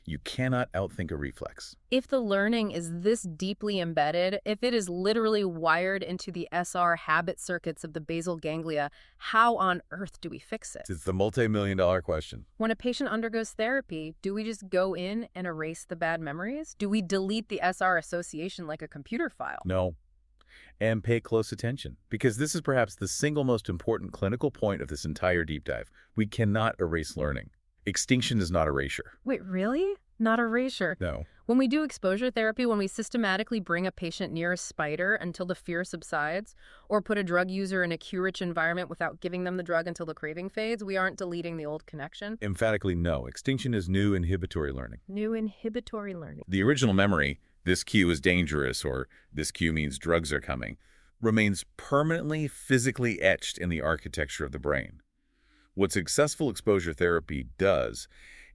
You cannot outthink a reflex. If the learning is this deeply embedded, if it is literally wired into the SR habit circuits of the basal ganglia, how on earth do we fix it? It's the multi-million-dollar question. When a patient undergoes therapy, do we just go in and erase the bad memories? Do we delete the SR association like a computer file? No. And pay close attention, because this is perhaps the single most important clinical point of this entire deep dive. We cannot erase learning. Extinction is not erasure. Wait, really? Not erasure? No. When we do exposure therapy, when we systematically bring a patient near a spider until the fear subsides, or put a drug user in a cue-rich environment without giving them the drug until the craving fades, we aren't deleting the old connection? Emphatically no. Extinction is new inhibitory learning. New inhibitory learning. The original memory, this cue is dangerous, or this cue means drugs are coming, remains permanently physically etched in the architecture of the brain. What successful exposure therapy does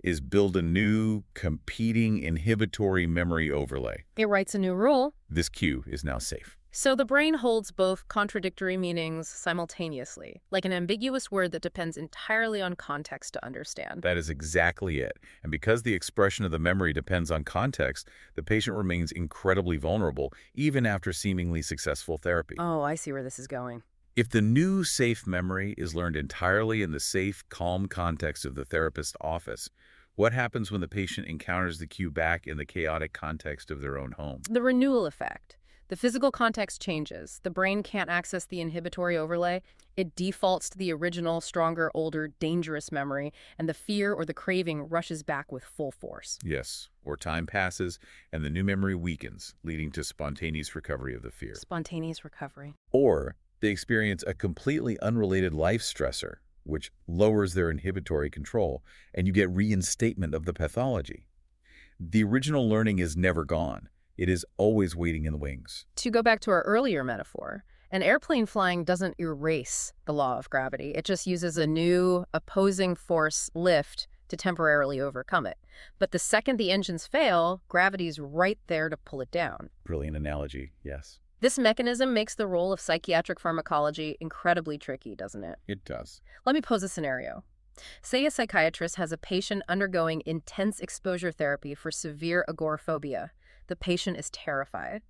is build a new, competing inhibitory memory overlay. It writes a new rule. This cue is now safe. So the brain holds both contradictory meanings simultaneously, like an ambiguous word that depends entirely on context to understand. That is exactly it. And because the expression of the memory depends on context, the patient remains incredibly vulnerable, even after seemingly successful therapy. Oh, I see where this is going. If the new safe memory is learned entirely in the safe, calm context of the therapist's office, what happens when the patient encounters the cue back in the chaotic context of their own home? The renewal effect. The physical context changes. The brain can't access the inhibitory overlay. It defaults to the original, stronger, older, dangerous memory, and the fear or the craving rushes back with full force. Yes, or time passes and the new memory weakens, leading to spontaneous recovery of the fear. Spontaneous recovery. Or they experience a completely unrelated life stressor, which lowers their inhibitory control, and you get reinstatement of the pathology. The original learning is never gone. It is always waiting in the wings. To go back to our earlier metaphor, an airplane flying doesn't erase the law of gravity. It just uses a new opposing force lift to temporarily overcome it. But the second the engines fail, gravity's right there to pull it down. Brilliant analogy, yes. This mechanism makes the role of psychiatric pharmacology incredibly tricky, doesn't it? It does. Let me pose a scenario. Say a psychiatrist has a patient undergoing intense exposure therapy for severe agoraphobia. The patient is terrified.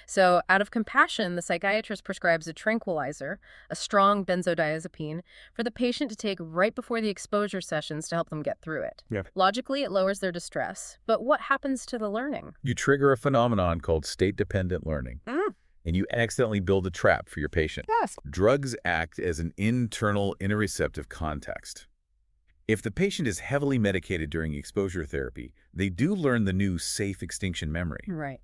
So, out of compassion, the psychiatrist prescribes a tranquilizer, a strong benzodiazepine, for the patient to take right before the exposure sessions to help them get through it. Yeah. Logically, it lowers their distress. But what happens to the learning? You trigger a phenomenon called state-dependent learning, Mm, and you accidentally build a trap for your patient. yes. Drugs act as an internal interoceptive context. If the patient is heavily medicated during exposure therapy, they do learn the new safe extinction memory. Right.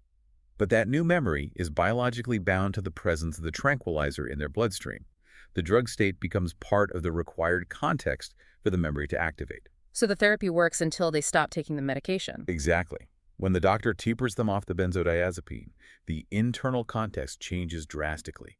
But that new memory is biologically bound to the presence of the tranquilizer in their bloodstream. The drug state becomes part of the required context for the memory to activate. So the therapy works until they stop taking the medication. Exactly. When the doctor tapers them off the benzodiazepine, the internal context changes drastically.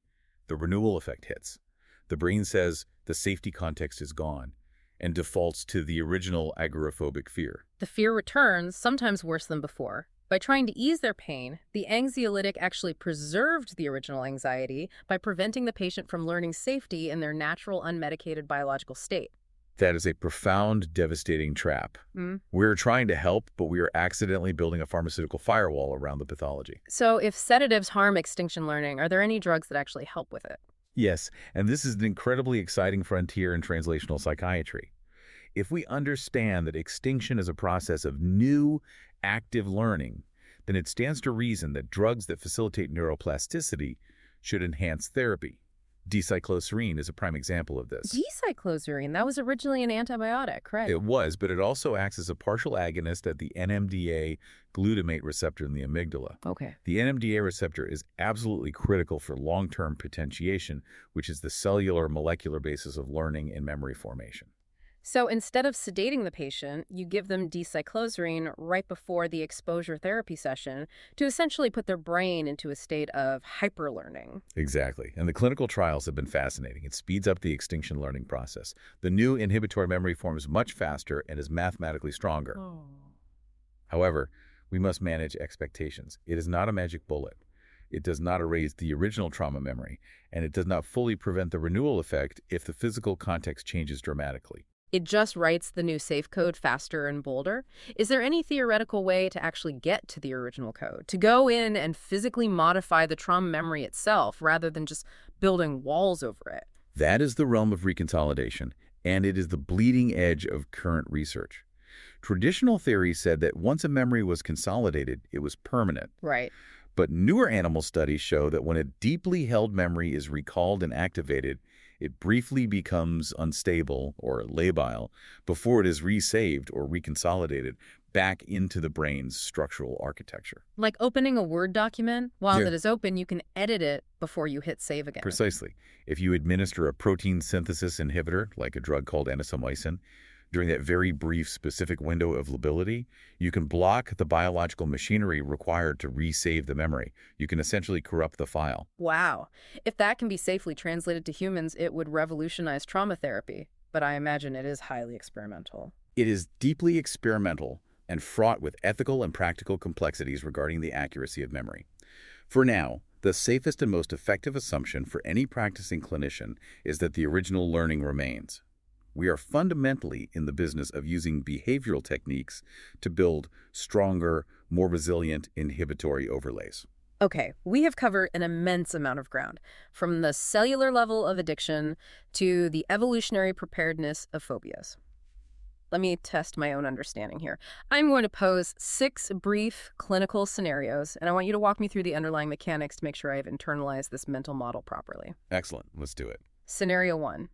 The renewal effect hits. The brain says the safety context is gone and defaults to the original agoraphobic fear. The fear returns, sometimes worse than before. By trying to ease their pain, the anxiolytic actually preserved the original anxiety by preventing the patient from learning safety in their natural, unmedicated biological state. That is a profound, devastating trap. Mm. We're trying to help, but we are accidentally building a pharmaceutical firewall around the pathology. So if sedatives harm extinction learning, are there any drugs that actually help with it? Yes, and this is an incredibly exciting frontier in translational psychiatry. If we understand that extinction is a process of new, active learning, then it stands to reason that drugs that facilitate neuroplasticity should enhance therapy. Decycloserine is a prime example of this. Decycloserine, that was originally an antibiotic, right? It was, but it also acts as a partial agonist at the NMDA glutamate receptor in the amygdala. Okay. The NMDA receptor is absolutely critical for long-term potentiation, which is the cellular molecular basis of learning and memory formation. So instead of sedating the patient, you give them decycloserine right before the exposure therapy session to essentially put their brain into a state of hyperlearning. Exactly. And the clinical trials have been fascinating. It speeds up the extinction learning process. The new inhibitory memory forms much faster and is mathematically stronger. Oh. However, we must manage expectations. It is not a magic bullet. It does not erase the original trauma memory, and it does not fully prevent the renewal effect if the physical context changes dramatically. It just writes the new safe code faster and bolder. Is there any theoretical way to actually get to the original code, to go in and physically modify the trauma memory itself rather than just building walls over it? That is the realm of reconsolidation, and it is the bleeding edge of current research. Traditional theory said that once a memory was consolidated, it was permanent. Right. But newer animal studies show that when a deeply held memory is recalled and activated, it briefly becomes unstable or labile before it is resaved or reconsolidated back into the brain's structural architecture. Like opening a Word document, while Yeah. it is open, you can edit it before you hit save again. Precisely. If you administer a protein synthesis inhibitor, like a drug called anisomycin, during that very brief specific window of lability, you can block the biological machinery required to resave the memory. You can essentially corrupt the file. Wow. If that can be safely translated to humans, it would revolutionize trauma therapy. But I imagine it is highly experimental. It is deeply experimental and fraught with ethical and practical complexities regarding the accuracy of memory. For now, the safest and most effective assumption for any practicing clinician is that the original learning remains. We are fundamentally in the business of using behavioral techniques to build stronger, more resilient inhibitory overlays. Okay, we have covered an immense amount of ground, from the cellular level of addiction to the evolutionary preparedness of phobias. Let me test my own understanding here. I'm going to pose 6 brief clinical scenarios, and I want you to walk me through the underlying mechanics to make sure I've internalized this mental model properly. Excellent. Let's do it. Scenario 1.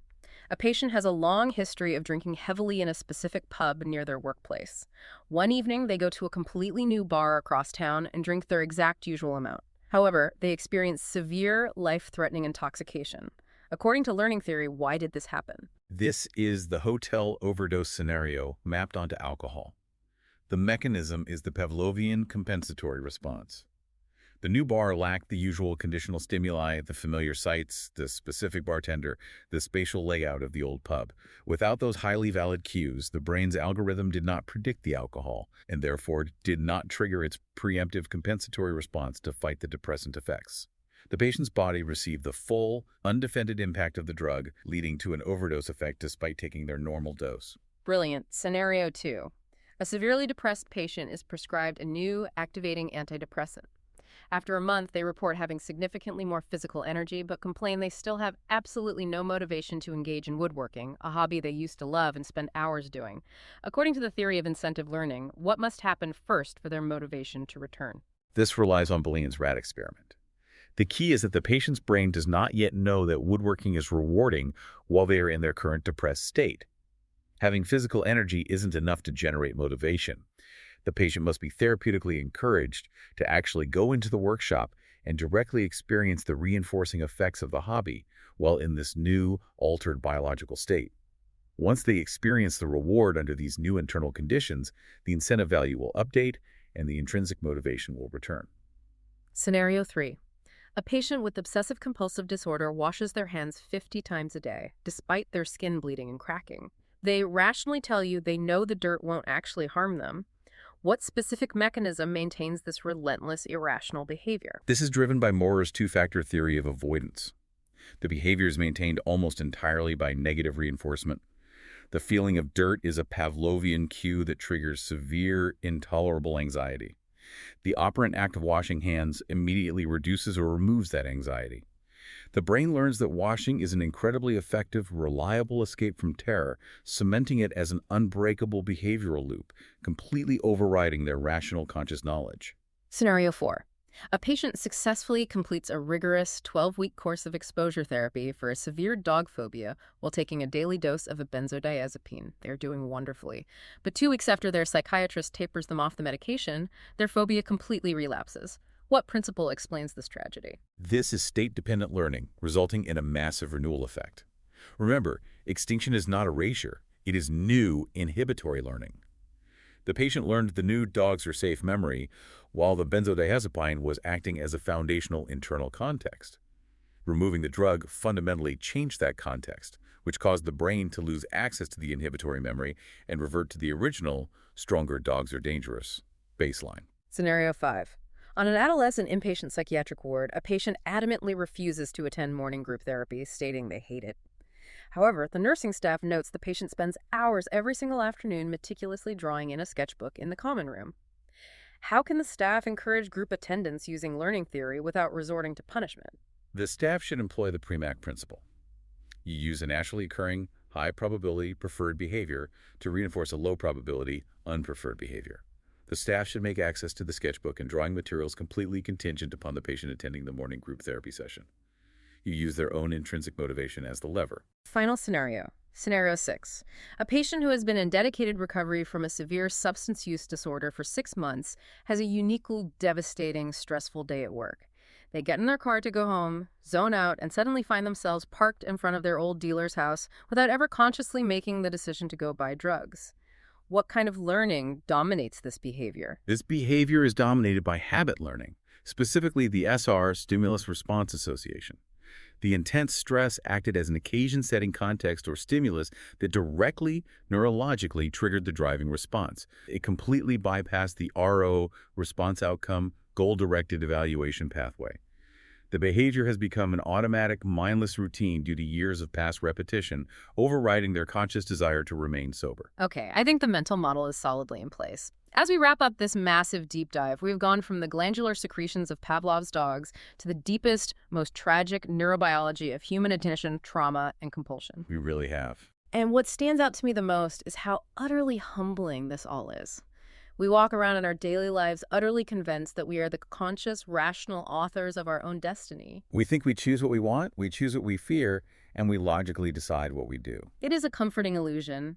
A patient has a long history of drinking heavily in a specific pub near their workplace. One evening, they go to a completely new bar across town and drink their exact usual amount. However, they experience severe, life-threatening intoxication. According to learning theory, why did this happen? This is the hotel overdose scenario mapped onto alcohol. The mechanism is the Pavlovian compensatory response. The new bar lacked the usual conditional stimuli, the familiar sights, the specific bartender, the spatial layout of the old pub. Without those highly valid cues, the brain's algorithm did not predict the alcohol, and therefore did not trigger its preemptive compensatory response to fight the depressant effects. The patient's body received the full, undefended impact of the drug, leading to an overdose effect despite taking their normal dose. Brilliant. Scenario 2. A severely depressed patient is prescribed a new activating antidepressant. After a month, they report having significantly more physical energy, but complain they still have absolutely no motivation to engage in woodworking, a hobby they used to love and spend hours doing. According to the theory of incentive learning, what must happen first for their motivation to return? This relies on Boolean's rat experiment. The key is that the patient's brain does not yet know that woodworking is rewarding while they are in their current depressed state. Having physical energy isn't enough to generate motivation. The patient must be therapeutically encouraged to actually go into the workshop and directly experience the reinforcing effects of the hobby while in this new, altered biological state. Once they experience the reward under these new internal conditions, the incentive value will update and the intrinsic motivation will return. Scenario 3. A patient with obsessive-compulsive disorder washes their hands 50 times a day, despite their skin bleeding and cracking. They rationally tell you they know the dirt won't actually harm them. What specific mechanism maintains this relentless, irrational behavior? This is driven by Morer's two-factor theory of avoidance. The behavior is maintained almost entirely by negative reinforcement. The feeling of dirt is a Pavlovian cue that triggers severe, intolerable anxiety. The operant act of washing hands immediately reduces or removes that anxiety. The brain learns that washing is an incredibly effective, reliable escape from terror, cementing it as an unbreakable behavioral loop, completely overriding their rational conscious knowledge. Scenario 4. A patient successfully completes a rigorous 12-week course of exposure therapy for a severe dog phobia while taking a daily dose of a benzodiazepine. They're doing wonderfully. But 2 weeks after their psychiatrist tapers them off the medication, their phobia completely relapses. What principle explains this tragedy? This is state-dependent learning, resulting in a massive renewal effect. Remember, extinction is not erasure. It is new inhibitory learning. The patient learned the new dogs are safe memory, while the benzodiazepine was acting as a foundational internal context. Removing the drug fundamentally changed that context, which caused the brain to lose access to the inhibitory memory and revert to the original, stronger dogs are dangerous, baseline. Scenario 5. On an adolescent inpatient psychiatric ward, a patient adamantly refuses to attend morning group therapy, stating they hate it. However, the nursing staff notes the patient spends hours every single afternoon meticulously drawing in a sketchbook in the common room. How can the staff encourage group attendance using learning theory without resorting to punishment? The staff should employ the Premack principle. You use a naturally occurring, high-probability preferred behavior to reinforce a low-probability, unpreferred behavior. The staff should make access to the sketchbook and drawing materials completely contingent upon the patient attending the morning group therapy session. You use their own intrinsic motivation as the lever. Final scenario. Scenario 6. A patient who has been in dedicated recovery from a severe substance use disorder for 6 months has a uniquely devastating, stressful day at work. They get in their car to go home, zone out, and suddenly find themselves parked in front of their old dealer's house without ever consciously making the decision to go buy drugs. What kind of learning dominates this behavior? This behavior is dominated by habit learning, specifically the SR, Stimulus-Response Association. The intense stress acted as an occasion-setting context or stimulus that directly, neurologically triggered the driving response. It completely bypassed the RO, response outcome, goal-directed evaluation pathway. The behavior has become an automatic, mindless routine due to years of past repetition, overriding their conscious desire to remain sober. Okay, I think the mental model is solidly in place. As we wrap up this massive deep dive, we've gone from the glandular secretions of Pavlov's dogs to the deepest, most tragic neurobiology of human attention, trauma, and compulsion. We really have. And what stands out to me the most is how utterly humbling this all is. We walk around in our daily lives utterly convinced that we are the conscious, rational authors of our own destiny. We think we choose what we want, we choose what we fear, and we logically decide what we do. It is a comforting illusion,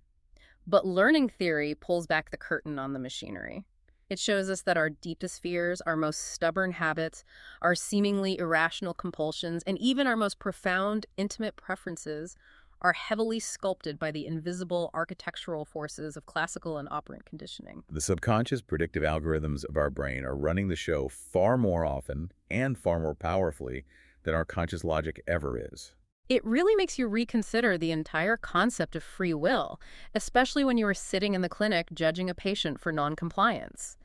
but learning theory pulls back the curtain on the machinery. It shows us that our deepest fears, our most stubborn habits, our seemingly irrational compulsions, and even our most profound, intimate preferences are heavily sculpted by the invisible architectural forces of classical and operant conditioning. The subconscious predictive algorithms of our brain are running the show far more often and far more powerfully than our conscious logic ever is. It really makes you reconsider the entire concept of free will, especially when you are sitting in the clinic judging a patient for noncompliance.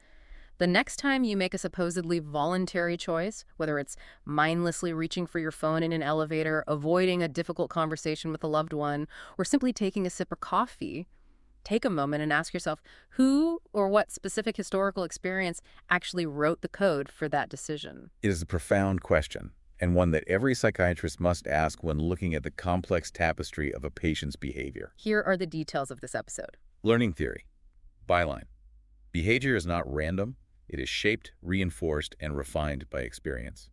The next time you make a supposedly voluntary choice, whether it's mindlessly reaching for your phone in an elevator, avoiding a difficult conversation with a loved one, or simply taking a sip of coffee, take a moment and ask yourself who or what specific historical experience actually wrote the code for that decision. It is a profound question, and one that every psychiatrist must ask when looking at the complex tapestry of a patient's behavior. Here are the details of this episode. Learning theory. Byline. Behavior is not random. It is shaped, reinforced, and refined by experience.